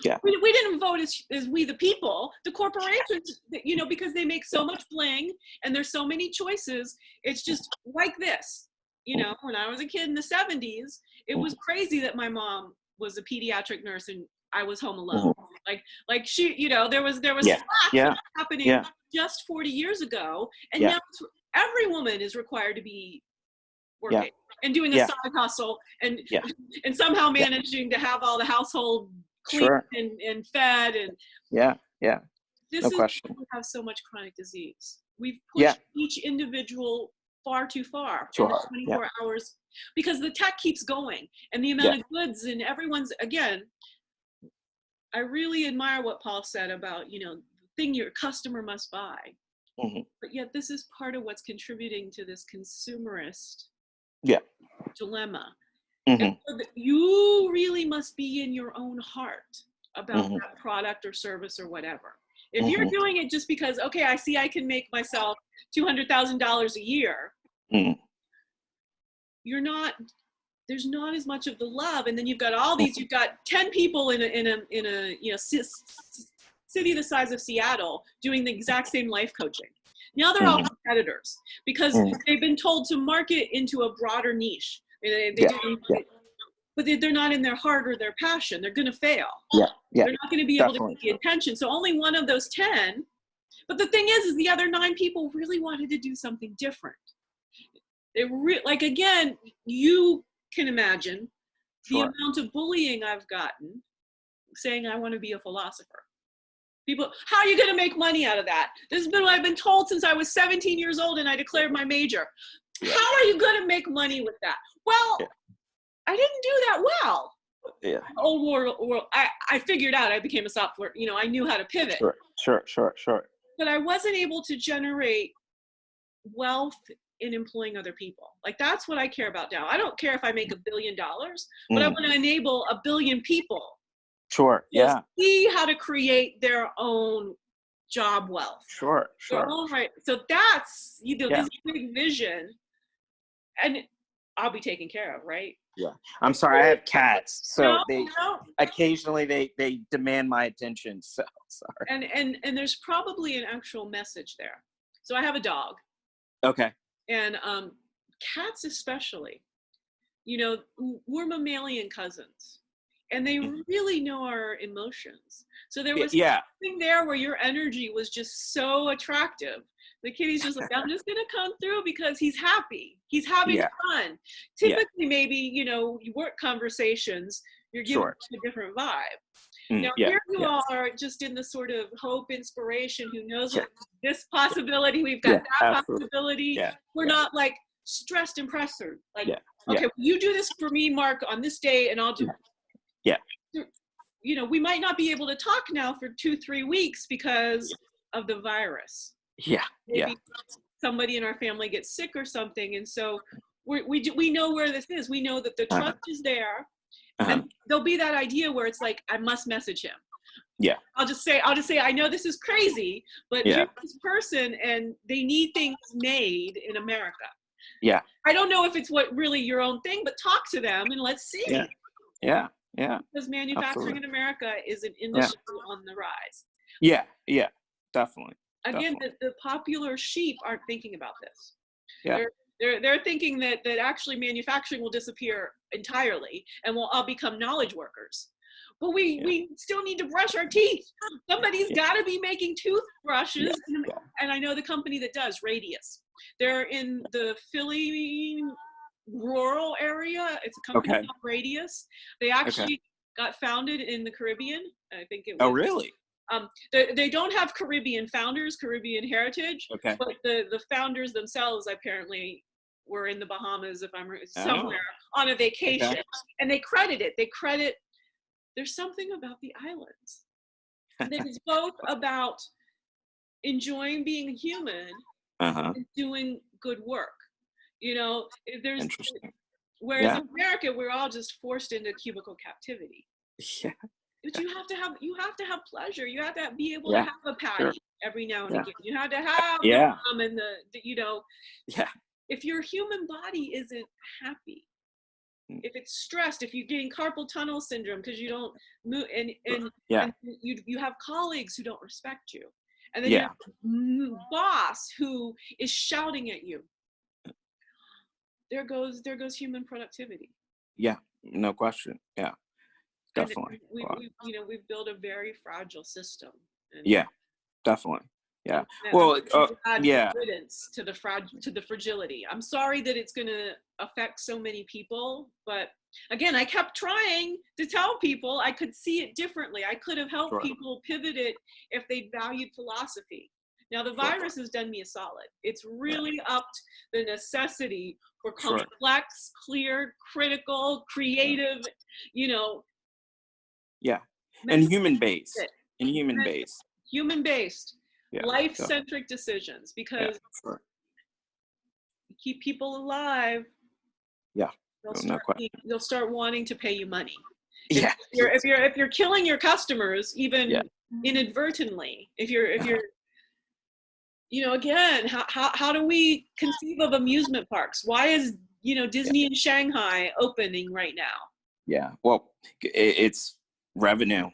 Yeah. We didn't vote as we the people. The corporations, because they make so much bling and there's so many choices. It's just like this. When I was a kid in the 70s, it was crazy that my mom was a pediatric nurse and I was home alone. Like she, there was happening just 40 years ago, and now every woman is required to be working and doing a side hustle and somehow managing to have all the household clean and fed and this is question. why we have so much chronic disease. We've pushed each individual far too far in the 24 hours because the tech keeps going and the amount of goods and everyone's, again, I really admire what Paul said about, the thing your customer must buy. But yet this is part of what's contributing to this consumerist dilemma. And so you really must be in your own heart about that product or service or whatever. If you're doing it just because, okay, I see I can make myself $200,000 a year, there's not as much of the love. And then you've got 10 people in a city the size of Seattle doing the exact same life coaching. Now they're all competitors because they've been told to market into a broader niche. But they're not in their heart or their passion. They're going to fail. They're not going to be able to get the attention. So only one of those 10. But the thing is the other 9 people really wanted to do something different. Again, you can imagine the amount of bullying I've gotten saying I want to be a philosopher. People, how are you going to make money out of that? This has been what I've been told since I was 17 years old and I declared my major. How are you going to make money with that? Well, I didn't do that well. Old world. I figured out. I became a software. I knew how to pivot. Sure. But I wasn't able to generate wealth in employing other people. Like that's what I care about now. I don't care if I make $1 billion, but I want to enable 1 billion people. See how to create their own job wealth. Sure. Right. So that's this big vision, and I'll be taken care of, right? Yeah. I'm sorry, I have cats, so occasionally they demand my attention. So sorry. And there's probably an actual message there. So I have a dog. Okay. And cats especially, we're mammalian cousins. And they really know our emotions. So there was something there where your energy was just so attractive. The kitty's just like, I'm just going to come through because he's happy. He's having fun. Typically, maybe, work conversations, you're giving a different vibe. Now, here you are just in the sort of hope, inspiration, who knows what this possibility, we've got that possibility. We're not like stressed and pressured. Like, okay, you do this for me, Mark, on this day, and I'll do it. We might not be able to talk now for 2-3 weeks because of the virus. Maybe somebody in our family gets sick or something, and so we know where this is. We know that the trust is there, and there'll be that idea where it's like, I must message him. I'll just say I know this is crazy, but here's this person, and they need things made in America. I don't know if it's what really your own thing, but talk to them and let's see. Yeah. Because manufacturing in America is an industry on the rise. Yeah. Yeah. Definitely. Again, Definitely. the popular sheep aren't thinking about this. Yeah. They're thinking that actually manufacturing will disappear entirely and we'll all become knowledge workers. But we still need to brush our teeth. Somebody's got to be making toothbrushes. And I know the company that does, Radius. They're in the Philly rural area. It's a company called Radius. They actually got founded in the Caribbean. I think it was. Oh, really? They don't have Caribbean founders, Caribbean heritage, but the founders themselves apparently were in the Bahamas, if I'm somewhere on a vacation, and they credit there's something about the islands that is both about enjoying being human and doing good work. You know, there's whereas in America we're all just forced into cubicle captivity. Yeah. But you have to have pleasure. You have to be able to have a patty every now and again. You have to have the rum and the you know. Yeah. If your human body isn't happy, if it's stressed, if you're getting carpal tunnel syndrome because you don't move, and you have colleagues who don't respect you, and then you have a boss who is shouting at you. There goes human productivity. Yeah, no question. Yeah. Definitely. We've built a very fragile system. Yeah, definitely. Yeah. Well, evidence to the fragility. I'm sorry that it's going to affect so many people, but again, I kept trying to tell people I could see it differently. I could have helped people pivot it if they valued philosophy. Now, the virus has done me a solid. It's really upped the necessity for complex, clear, critical, creative, and human-based. Human-based, life-centric decisions, because keep people alive. Yeah, they'll start wanting to pay you money. If you're killing your customers, even inadvertently, if you're again, how do we conceive of amusement parks? Why is Disney in Shanghai opening right now? Yeah, well, it's revenue,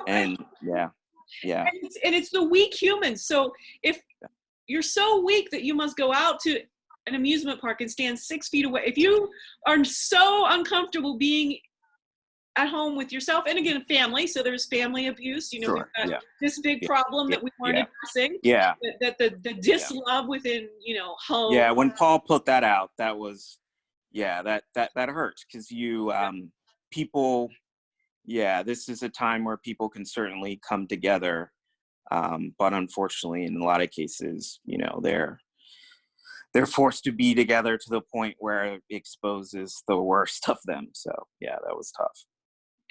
and and it's the weak humans. So if you're so weak that you must go out to an amusement park and stand 6 feet away, if you are so uncomfortable being at home with yourself, and again, family, so there's family abuse, we've got this big problem that we weren't addressing, that the dislove within, home. Yeah, when Paul put that out, that was, that hurts, because people, this is a time where people can certainly come together, but unfortunately, in a lot of cases, they're forced to be together to the point where it exposes the worst of them. So that was tough.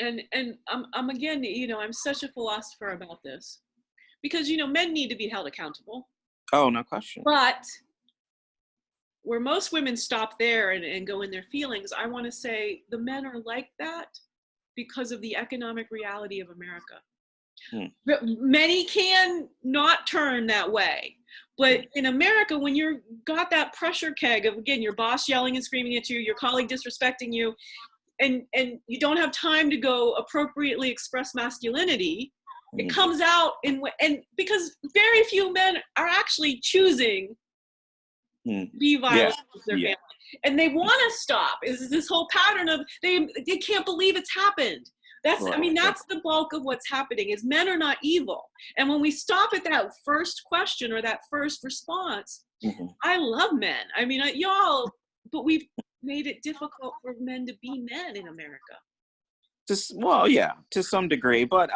And I'm again, I'm such a philosopher about this, because men need to be held accountable. Oh, no question. But where most women stop there and go in their feelings, I want to say the men are like that because of the economic reality of America. Many can not turn that way, but in America, when you're got that pressure keg of, again, your boss yelling and screaming at you, your colleague disrespecting you, and you don't have time to go appropriately express masculinity, it comes out and because very few men are actually choosing to be violent with their family, and they want to stop. Is this whole pattern of they can't believe it's happened. That's the bulk of what's happening. Is men are not evil, and when we stop at that first question or that first response, I love men. I mean, but we've made it difficult for men to be men in America. To some degree, but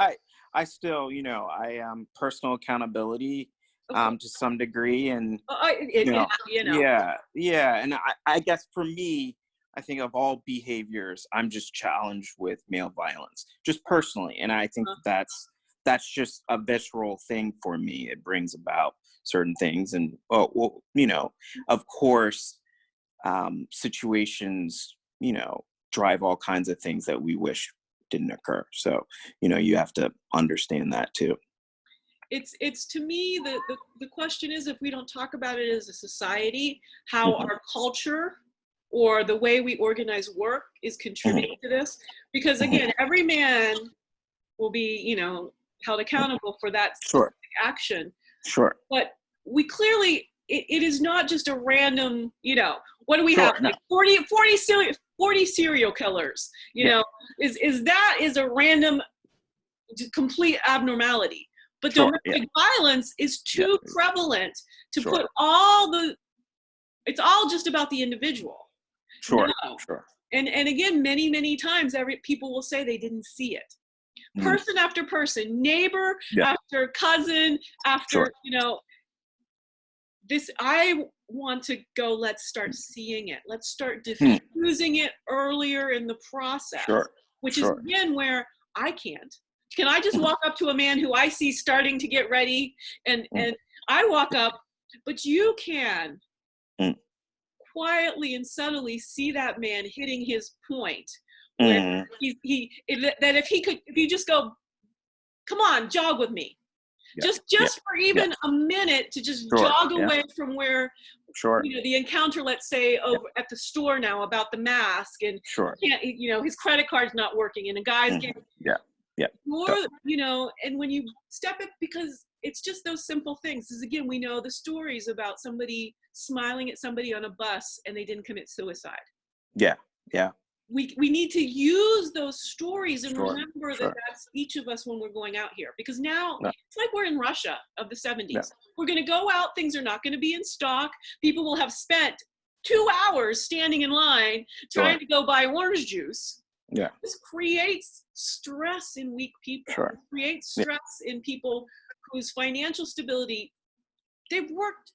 I still, I personal accountability to some degree, and and I guess for me, I think of all behaviors, I'm just challenged with male violence, just personally, and I think that's just a visceral thing for me. It brings about certain things, and of course, situations, drive all kinds of things that we wish didn't occur. So, you have to understand that too. It's to me, the question is, if we don't talk about it as a society, how our culture or the way we organize work is contributing to this. Because again, every man will be, you know, held accountable for that action. Sure. But we clearly, it is not just a random, you know, what do we have? Like 40 serial killers, you know, is a random, complete abnormality. But domestic violence is too prevalent to put it's all just about the individual. Sure. And again, many times people will say they didn't see it. Person after person, neighbor after cousin after, you know, this, I want to go, let's start seeing it. Let's start diffusing it earlier in the process, which is again where I can't. Can I just walk up to a man who I see starting to get ready and I walk up, but you can quietly and subtly see that man hitting his point. Where if you just go, come on, jog with me. Just for even a minute to just jog away from where, you know, the encounter, let's say, over at the store now about the mask and can't, you know, his credit card's not working and a guy's getting, more, you know, and when you step it, because it's just those simple things. Because again, we know the stories about somebody smiling at somebody on a bus and they didn't commit suicide. We need to use those stories and remember that that's each of us when we're going out here. Because now it's like we're in Russia of the 70s. We're going to go out, things are not going to be in stock. People will have spent 2 hours standing in line trying to go buy orange juice. This creates stress in weak people. It creates stress in people whose financial stability, they've worked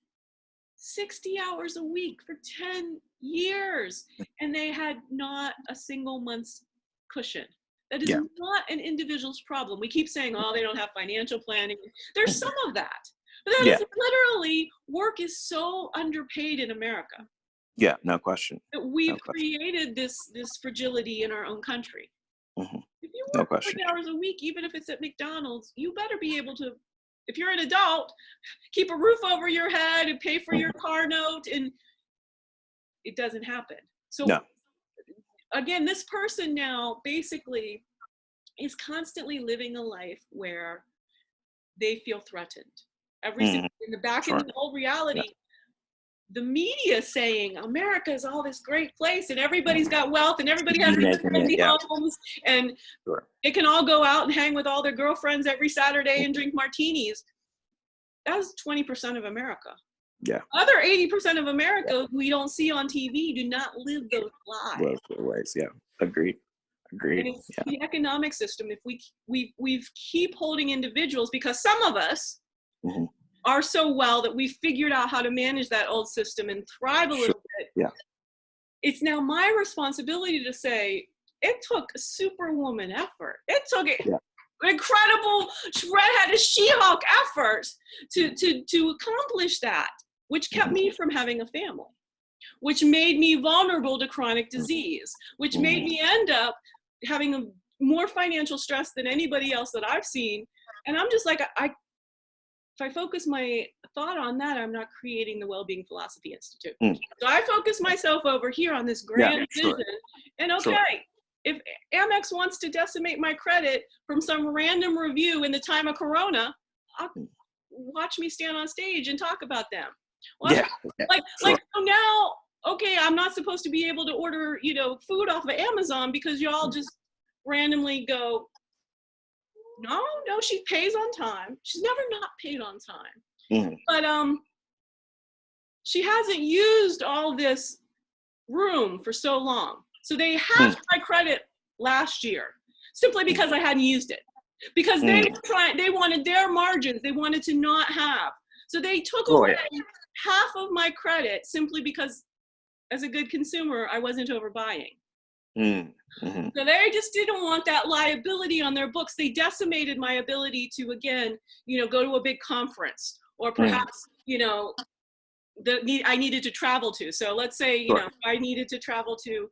60 hours a week for 10 years and they had not a single month's cushion. That is not an individual's problem. We keep saying, oh, they don't have financial planning. There's some of that. But that is literally, work is so underpaid in America. No question. That we've created this fragility in our own country. If you work 40 hours a week, even if it's at McDonald's, you better be able to, if you're an adult, keep a roof over your head and pay for your car note, and it doesn't happen. So again, this person now basically is constantly living a life where they feel threatened. Every single, in the back of the old reality, the media saying America is all this great place and everybody's got wealth and everybody has fancy homes and they can all go out and hang with all their girlfriends every Saturday and drink martinis. That's 20% of America. Other 80% of America who we don't see on TV do not live those lives. Agreed. And it's the economic system. If we keep holding individuals, because some of us are so well that we figured out how to manage that old system and thrive a little bit. It's now my responsibility to say, it took a superwoman effort. It took an incredible redheaded She-Hulk effort to accomplish that, which kept me from having a family, which made me vulnerable to chronic disease, which made me end up having more financial stress than anybody else that I've seen. And I'm just like, if I focus my thought on that, I'm not creating the Wellbeing Philosophy Institute. So I focus myself over here on this grand vision. And if Amex wants to decimate my credit from some random review in the time of Corona, watch me stand on stage and talk about them. So now, I'm not supposed to be able to order, you know, food off of Amazon because y'all just randomly go, no, she pays on time. She's never not paid on time. But she hasn't used all this room for so long. So they halved my credit last year simply because I hadn't used it. Because they wanted their margins. They wanted to not have. So they took away half of my credit simply because, as a good consumer, I wasn't overbuying. So they just didn't want that liability on their books. They decimated my ability to, again, you know, go to a big conference or perhaps, you know, I needed to travel to. So let's say, you know, I needed to travel to,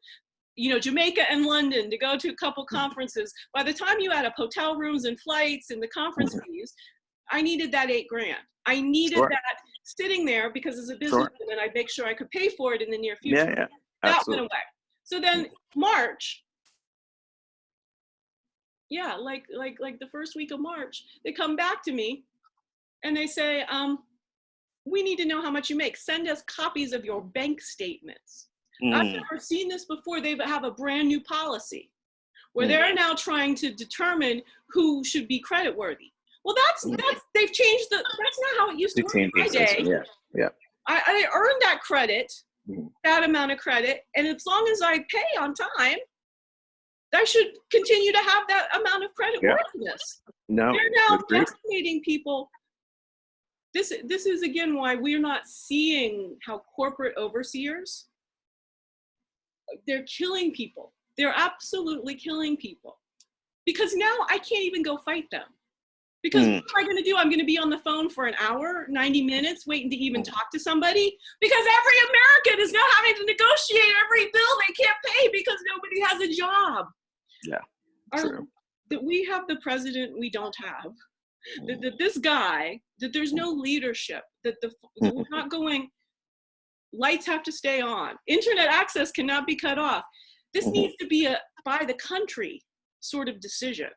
you know, Jamaica and London to go to a couple conferences. By the time you add up hotel rooms and flights and the conference fees, I needed that $8,000. I needed that sitting there because as a businesswoman, I'd make sure I could pay for it in the near future. That went away. So then March, yeah, like the first week of March, they come back to me and they say, we need to know how much you make. Send us copies of your bank statements. I've never seen this before. They have a brand new policy where they're now trying to determine who should be credit worthy. Well, they've changed that's not how it used to work in my day. Yeah. I earned that credit, that amount of credit, and as long as I pay on time, I should continue to have that amount of credit worthiness. No, they're now decimating people. This is again why we're not seeing how corporate overseers, they're killing people. They're absolutely killing people. Because now I can't even go fight them. Because what am I going to do? I'm going to be on the phone for an hour, 90 minutes, waiting to even talk to somebody? Because every American is now having to negotiate every bill they can't pay because nobody has a job. Yeah, true. That we have the president we don't have. That this guy, that there's no leadership, that we're not going, lights have to stay on. Internet access cannot be cut off. This needs to be a by the country sort of decision.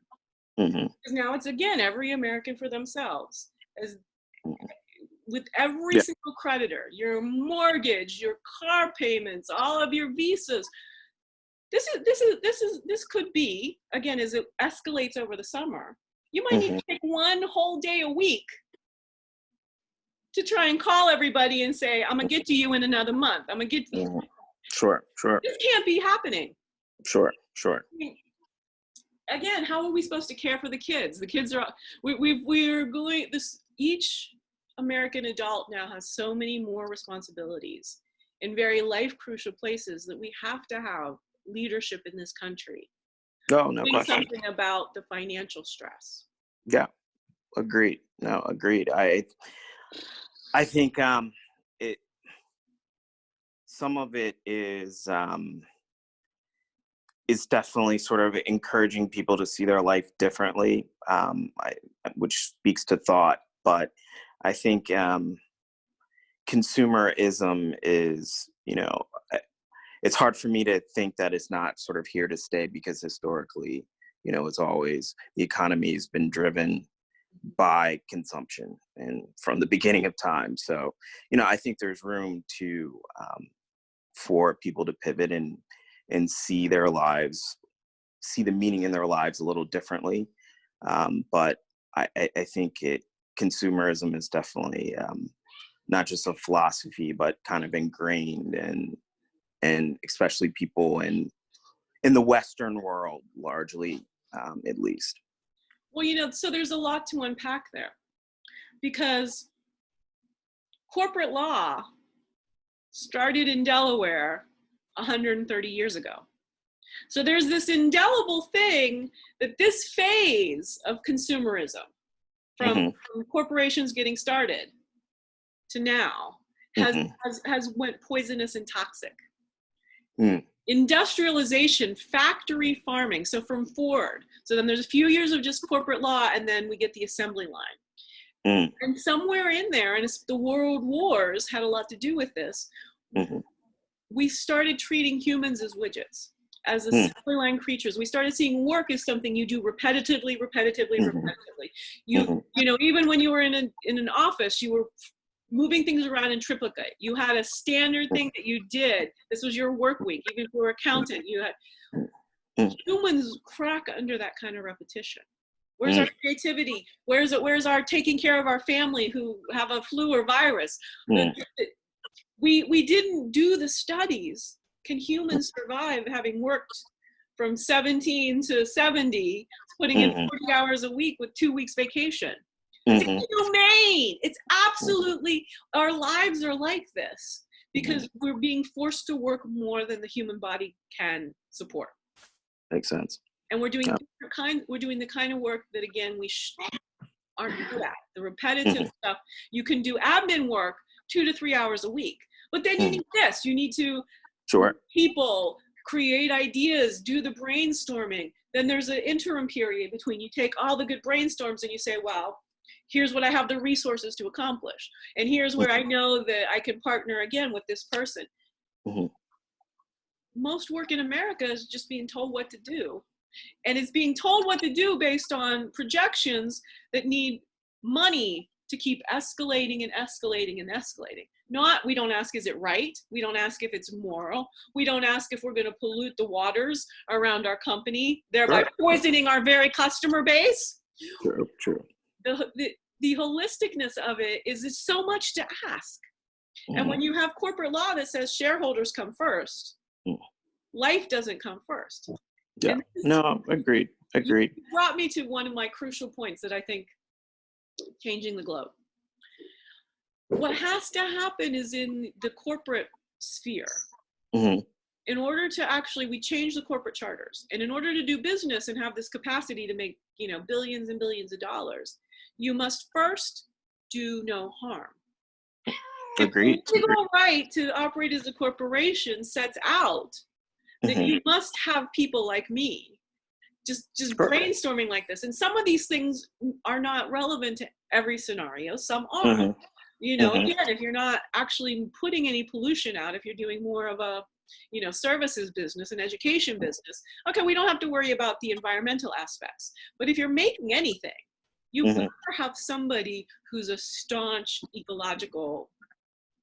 Because now it's, again, every American for themselves. As with every single creditor, your mortgage, your car payments, all of your visas. This could be, again, as it escalates over the summer, you might need to take one whole day a week to try and call everybody and say, I'm going to get to you in another month. I'm going to get to you. Sure. This can't be happening. Sure. I mean, again, how are we supposed to care for the kids? The kids are, we're going, each American adult now has so many more responsibilities in very life crucial places that we have to have leadership in this country. No question. Something about the financial stress. Yeah, agreed. No, agreed. I think some of it is definitely sort of encouraging people to see their life differently, which speaks to thought. But I think consumerism is, it's hard for me to think that it's not sort of here to stay, because historically, it's always, the economy has been driven by consumption and from the beginning of time. So, I think there's room to for people to pivot and see their lives, see the meaning in their lives a little differently. But I think consumerism is definitely not just a philosophy, but kind of ingrained, and especially people in the Western world, largely, at least. Well, so there's a lot to unpack there, because corporate law started in Delaware 130 years ago. So there's this indelible thing that this phase of consumerism, from corporations getting started to now, has went poisonous and toxic. Industrialization, factory farming, so from Ford. So then there's a few years of just corporate law, and then we get the assembly line. And somewhere in there, and the world wars had a lot to do with this, we started treating humans as widgets, as assembly line creatures. We started seeing work as something you do repetitively. Even when you were in an office, you were moving things around in triplicate. You had a standard thing that you did. This was your work week. Even if you were an accountant, you had humans crack under that kind of repetition. Where's our creativity? Where's our taking care of our family who have a flu or virus? We didn't do the studies. Can humans survive having worked from 17 to 70, putting in 40 hours a week with 2 weeks vacation? It's inhumane. It's absolutely, our lives are like this because we're being forced to work more than the human body can support. Makes sense. And we're doing the kind of work that, again, we aren't good at. The repetitive stuff. You can do admin work 2 to 3 hours a week, but then you need this. You need to people create ideas, do the brainstorming. Then there's an interim period between. You take all the good brainstorms and you say, well, here's what I have the resources to accomplish. And here's where I know that I can partner again with this person. most work in America is just being told what to do. And it's being told what to do based on projections that need money to keep escalating and escalating and escalating. We don't ask, is it right? We don't ask if it's moral. We don't ask if we're going to pollute the waters around our company, thereby poisoning our very customer base. True. The holisticness of it is so much to ask. And when you have corporate law that says shareholders come first, life doesn't come first. Yeah. No, agreed. You brought me to one of my crucial points that I think changing the globe. What has to happen is in the corporate sphere. In order to actually, we change the corporate charters. And in order to do business and have this capacity to make, billions and billions of dollars, you must first do no harm. Agreed. The legal right to operate as a corporation sets out that you must have people like me just brainstorming like this. And some of these things are not relevant to every scenario. Some are. Again, if you're not actually putting any pollution out, if you're doing more of a services business and education business, okay, we don't have to worry about the environmental aspects. But if you're making anything, you better have somebody who's a staunch ecological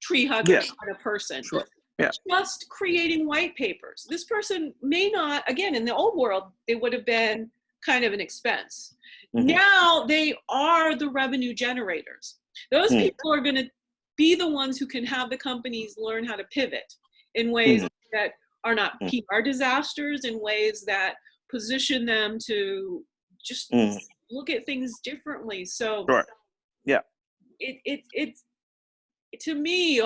tree hugger kind of person. Sure. Yeah. Just creating white papers. This person may not, again, in the old world, they would have been kind of an expense. Now they are the revenue generators. Those people are going to be the ones who can have the companies learn how to pivot in ways that are not PR disasters, in ways that position them to just look at things differently. So it's to me,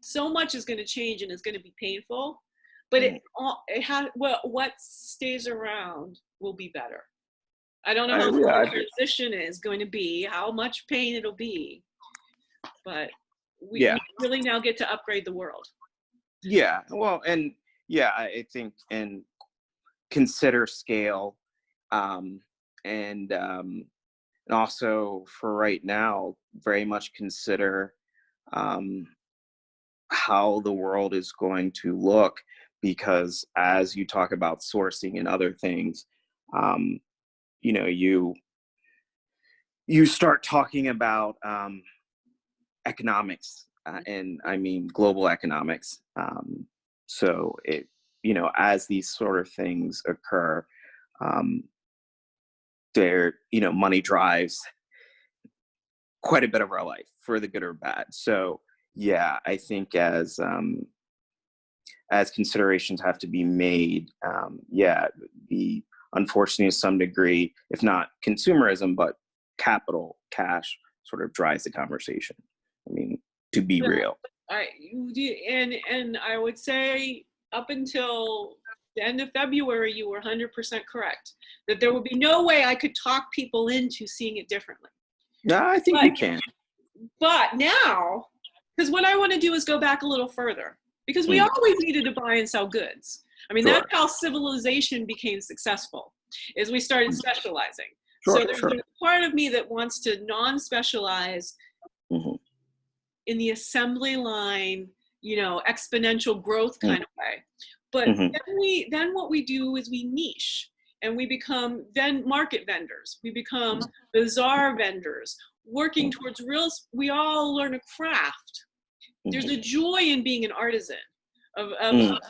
so much is going to change and it's going to be painful, but what stays around will be better. I don't know how the transition is going to be, how much pain it'll be, but we really now get to upgrade the world. Yeah, well, and I think, and consider scale, and also for right now, very much consider how the world is going to look, because as you talk about sourcing and other things, you start talking about economics, and I mean global economics. So it, as these sort of things occur, money drives quite a bit of our life, for the good or bad. So yeah, I think as considerations have to be made, the unfortunately, to some degree, if not consumerism, but capital, cash, sort of drives the conversation. I mean, to be real. And I would say up until the end of February, you were 100% correct, that there would be no way I could talk people into seeing it differently. No, I think you can. But now, because what I want to do is go back a little further, because we always needed to buy and sell goods. I mean, that's how civilization became successful, is we started specializing. So there's a part of me that wants to non-specialize in the assembly line, exponential growth kind of way. But then what we do is we niche, and we become then market vendors. We become bazaar vendors, working towards we all learn a craft. There's a joy in being an artisan, of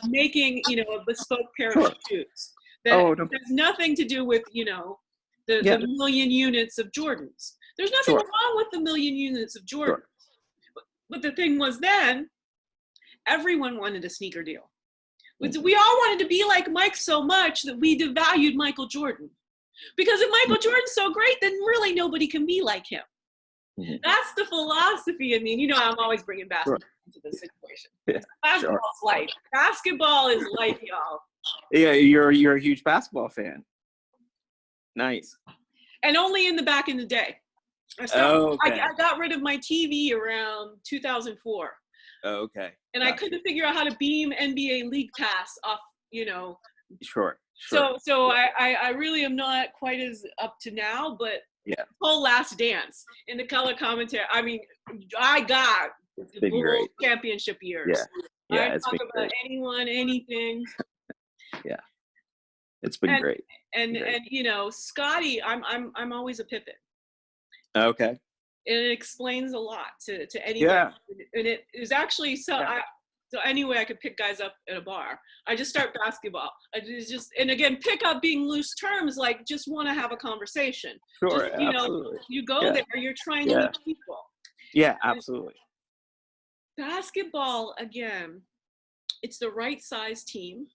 making, a bespoke pair of shoes. That has nothing to do with, the million units of Jordans. There's nothing wrong with the million units of Jordans. But the thing was then, everyone wanted a sneaker deal. We all wanted to be like Mike so much that we devalued Michael Jordan. Because if Michael Jordan's so great, then really nobody can be like him. That's the philosophy. I mean, I'm always bringing basketball into this situation. Basketball's life. Basketball is life, y'all. Yeah, you're a huge basketball fan. Nice. And only in the day. I got rid of my TV around 2004. Okay. And I couldn't figure out how to beam NBA League Pass off, Sure. So I really am not quite as up to now, but whole Last Dance in the color commentary. I mean, I got the Bulls championship years. Yeah, I it's talk been about great. anyone, anything. Yeah, it's been great. And you know, Scottie, I'm always a Pippen. Okay. And it explains a lot to anybody. Yeah. And it is actually so. Yeah. So anyway, I could pick guys up at a bar. I just start basketball. And again, pick up being loose terms, like just want to have a conversation. Sure, Just, you absolutely. know, you go there, you're trying to meet people. Yeah, absolutely. Basketball, again, it's the right size team.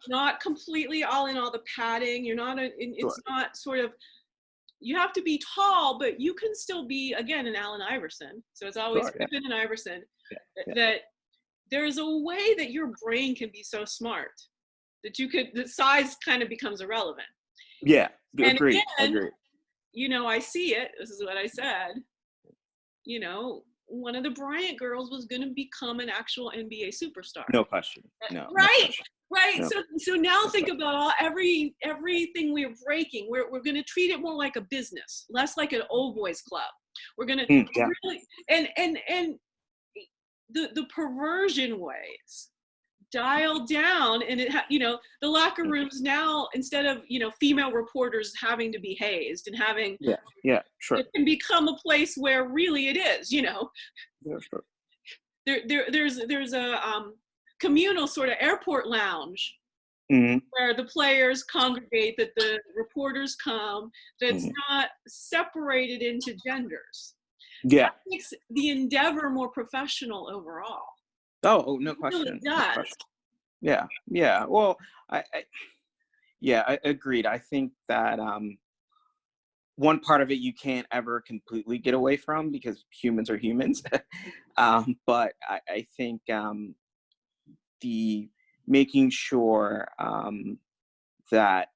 Not completely all in all the padding. You're not, it's not sort of, you have to be tall, but you can still be, again, an Allen Iverson. So it's always Pippen and Iverson. That there's a way that your brain can be so smart that you could, the size kind of becomes irrelevant. Yeah, and agreed. Again, you know, I see it. This is what I said. You know, one of the Bryant girls was going to become an actual NBA superstar. No question. No. Right. No question. Right. No. So now think about everything we're breaking. We're going to treat it more like a business, less like an old boys club. We're going to really, and the perversion ways dial down, and you know, the locker rooms now, instead of, you know, female reporters having to be hazed and having, sure, it can become a place where really it is, you know, sure. There's a communal sort of airport lounge where the players congregate, that the reporters come, that's not separated into genders. That makes the endeavor more professional overall. Oh, no question. It really does. No question. Yeah. Well, I agreed. I think that one part of it you can't ever completely get away from, because humans are humans. But I think the making sure that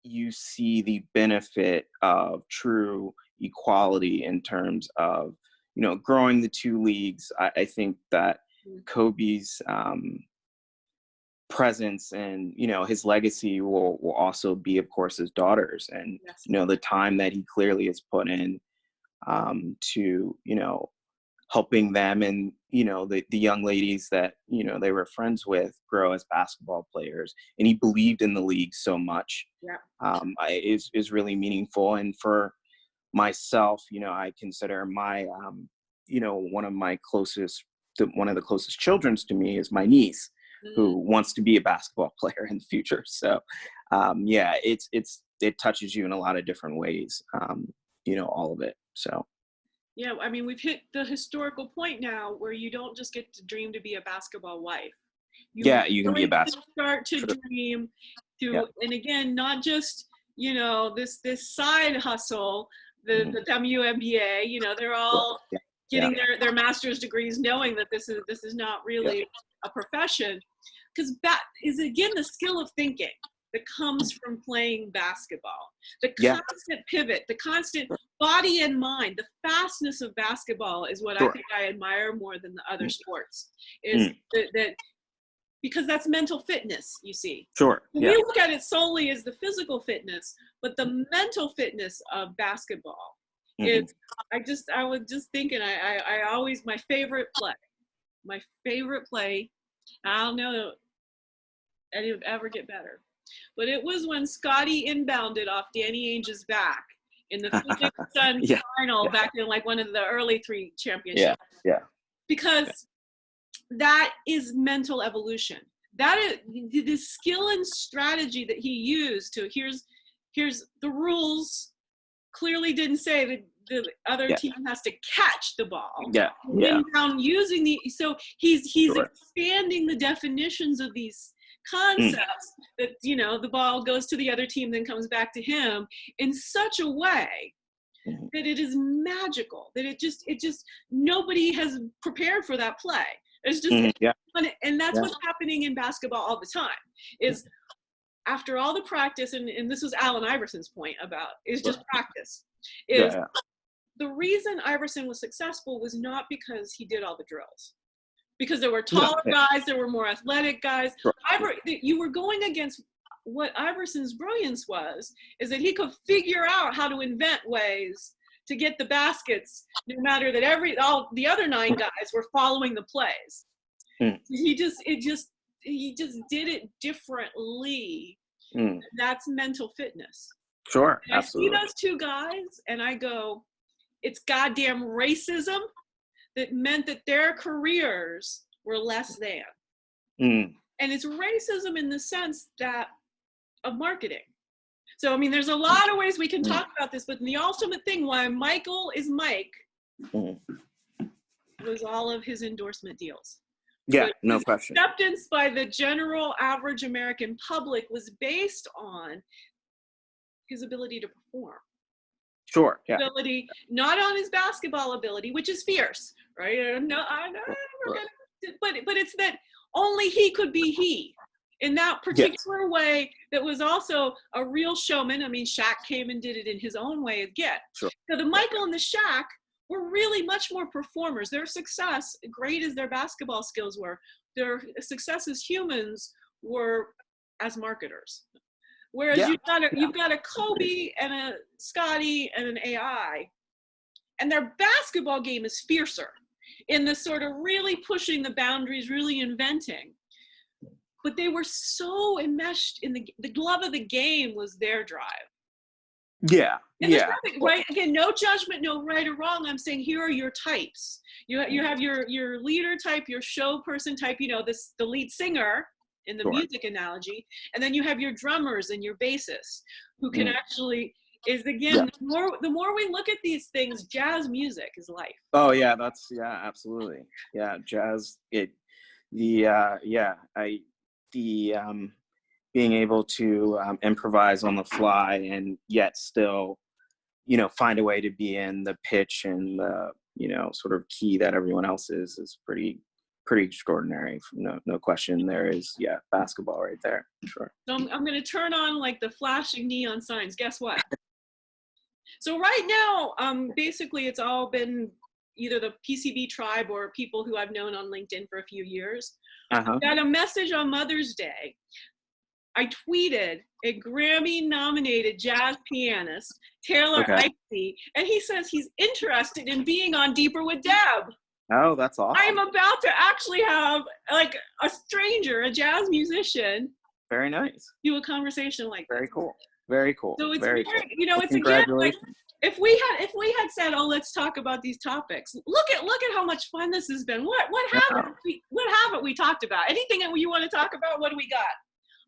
you see the benefit of true equality in terms of, you know, growing the two leagues. I think that Kobe's presence and, you know, his legacy will also be, of course, his daughters, and you know, the time that he clearly has put in to, you know, helping them, and, you know, the young ladies that, you know, they were friends with grow as basketball players. And he believed in the league so much. Is really meaningful. And for myself, you know, I consider my you know, one of the closest children to me is my niece, who wants to be a basketball player in the future. So it touches you in a lot of different ways, you know, all of it. So yeah, I mean, we've hit the historical point now where you don't just get to dream to be a basketball wife. You can be a basketball. Start to dream to, and again, not just, you know, this side hustle, the WNBA. You know, they're all getting their master's degrees, knowing that this is not really a profession, because that is, again, the skill of thinking that comes from playing basketball. The constant pivot, the constant body and mind, the fastness of basketball is what I think I admire more than the other sports. Is that because that's mental fitness, you see. We look at it solely as the physical fitness, but the mental fitness of basketball is, I was just thinking, I always, my favorite play, I don't know and it would ever get better, but it was when Scottie inbounded off Danny Ainge's back in the Phoenix Suns final back in like one of the early 3 championships. Because that is mental evolution. That is the skill and strategy that he used to, here's the rules clearly didn't say that the other team has to catch the ball. Inbound using so he's expanding the definitions of these concepts that, you know, the ball goes to the other team, then comes back to him in such a way that it is magical, that it just nobody has prepared for that play. It's just and that's what's happening in basketball all the time, is after all the practice, and this was Allen Iverson's point about, is just practice, is the reason Iverson was successful was not because he did all the drills, because there were taller guys, there were more athletic guys. You were going against what Iverson's brilliance was, is that he could figure out how to invent ways to get the baskets, no matter that all the other 9 guys were following the plays. He just did it differently. That's mental fitness. Sure, and absolutely. I see those two guys and I go, it's goddamn racism that meant that their careers were less than. And it's racism in the sense that of marketing. So, I mean, there's a lot of ways we can talk about this, but the ultimate thing why Michael is Mike was all of his endorsement deals. Yeah, but no question. Acceptance by the general average American public was based on his ability to perform. Sure, yeah. Ability, not on his basketball ability, which is fierce, right? I know, but it's that only he could be he in that particular way that was also a real showman. I mean, Shaq came and did it in his own way again. Sure. So the Michael and the Shaq were really much more performers. Their success, great as their basketball skills were, their success as humans were as marketers. Whereas you've got a Kobe and a Scottie and an AI, and their basketball game is fiercer in the sort of really pushing the boundaries, really inventing. But they were so enmeshed in the glove of the game was their drive. Yeah. And there's nothing, right? Again, no judgment, no right or wrong. I'm saying here are your types. You have your leader type, your show person type, the lead singer in the music analogy, and then you have your drummers and your bassists who can actually the more we look at these things, jazz music is life. Oh yeah, absolutely. Yeah, jazz being able to improvise on the fly and yet still find a way to be in the pitch and the sort of key that everyone else is pretty extraordinary. No question. There is basketball right there. Sure. So I'm going to turn on like the flashing neon signs. Guess what? So right now, basically it's all been either the PCB tribe or people who I've known on LinkedIn for a few years. I got a message on Mother's Day. I tweeted a Grammy-nominated jazz pianist, Taylor Icey, and he says he's interested in being on Deeper with Deb. Oh, that's awesome. I'm about to actually have like a stranger, a jazz musician. Very nice. Do a conversation like that. Very cool. Very cool. So it's very cool. It's again like if we had said, oh, let's talk about these topics. Look at how much fun this has been. What haven't we talked about? Anything that you want to talk about? What do we got?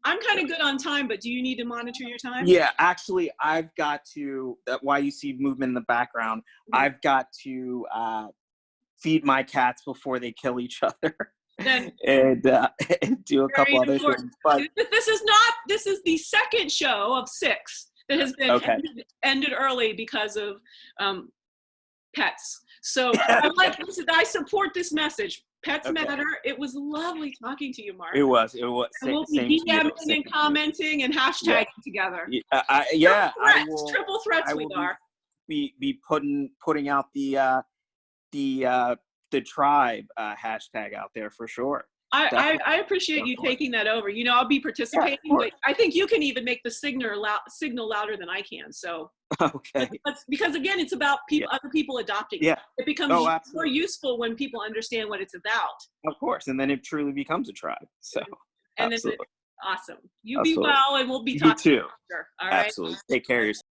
I'm kind of good on time, but do you need to monitor your time? Yeah, actually, I've got to. Why you see movement in the background? I've got to feed my cats before they kill each other. And do a couple other things. But this is the second show of 6 that has been ended early because of pets. So I support this message. Pets matter. It was lovely talking to you, Mark. It was. And we'll be DMing and commenting and hashtagging togetger. Triple threats we are. Be putting out the tribe hashtag out there for sure. I appreciate you taking that over. I'll be participating, but I think you can even make the signal louder than I can. So because again, it's about other people adopting it. It becomes more useful when people understand what it's about. Of course, and then it truly becomes a tribe. So awesome. You be well, and we'll be talking. You too. All right. Absolutely. Take care of yourself.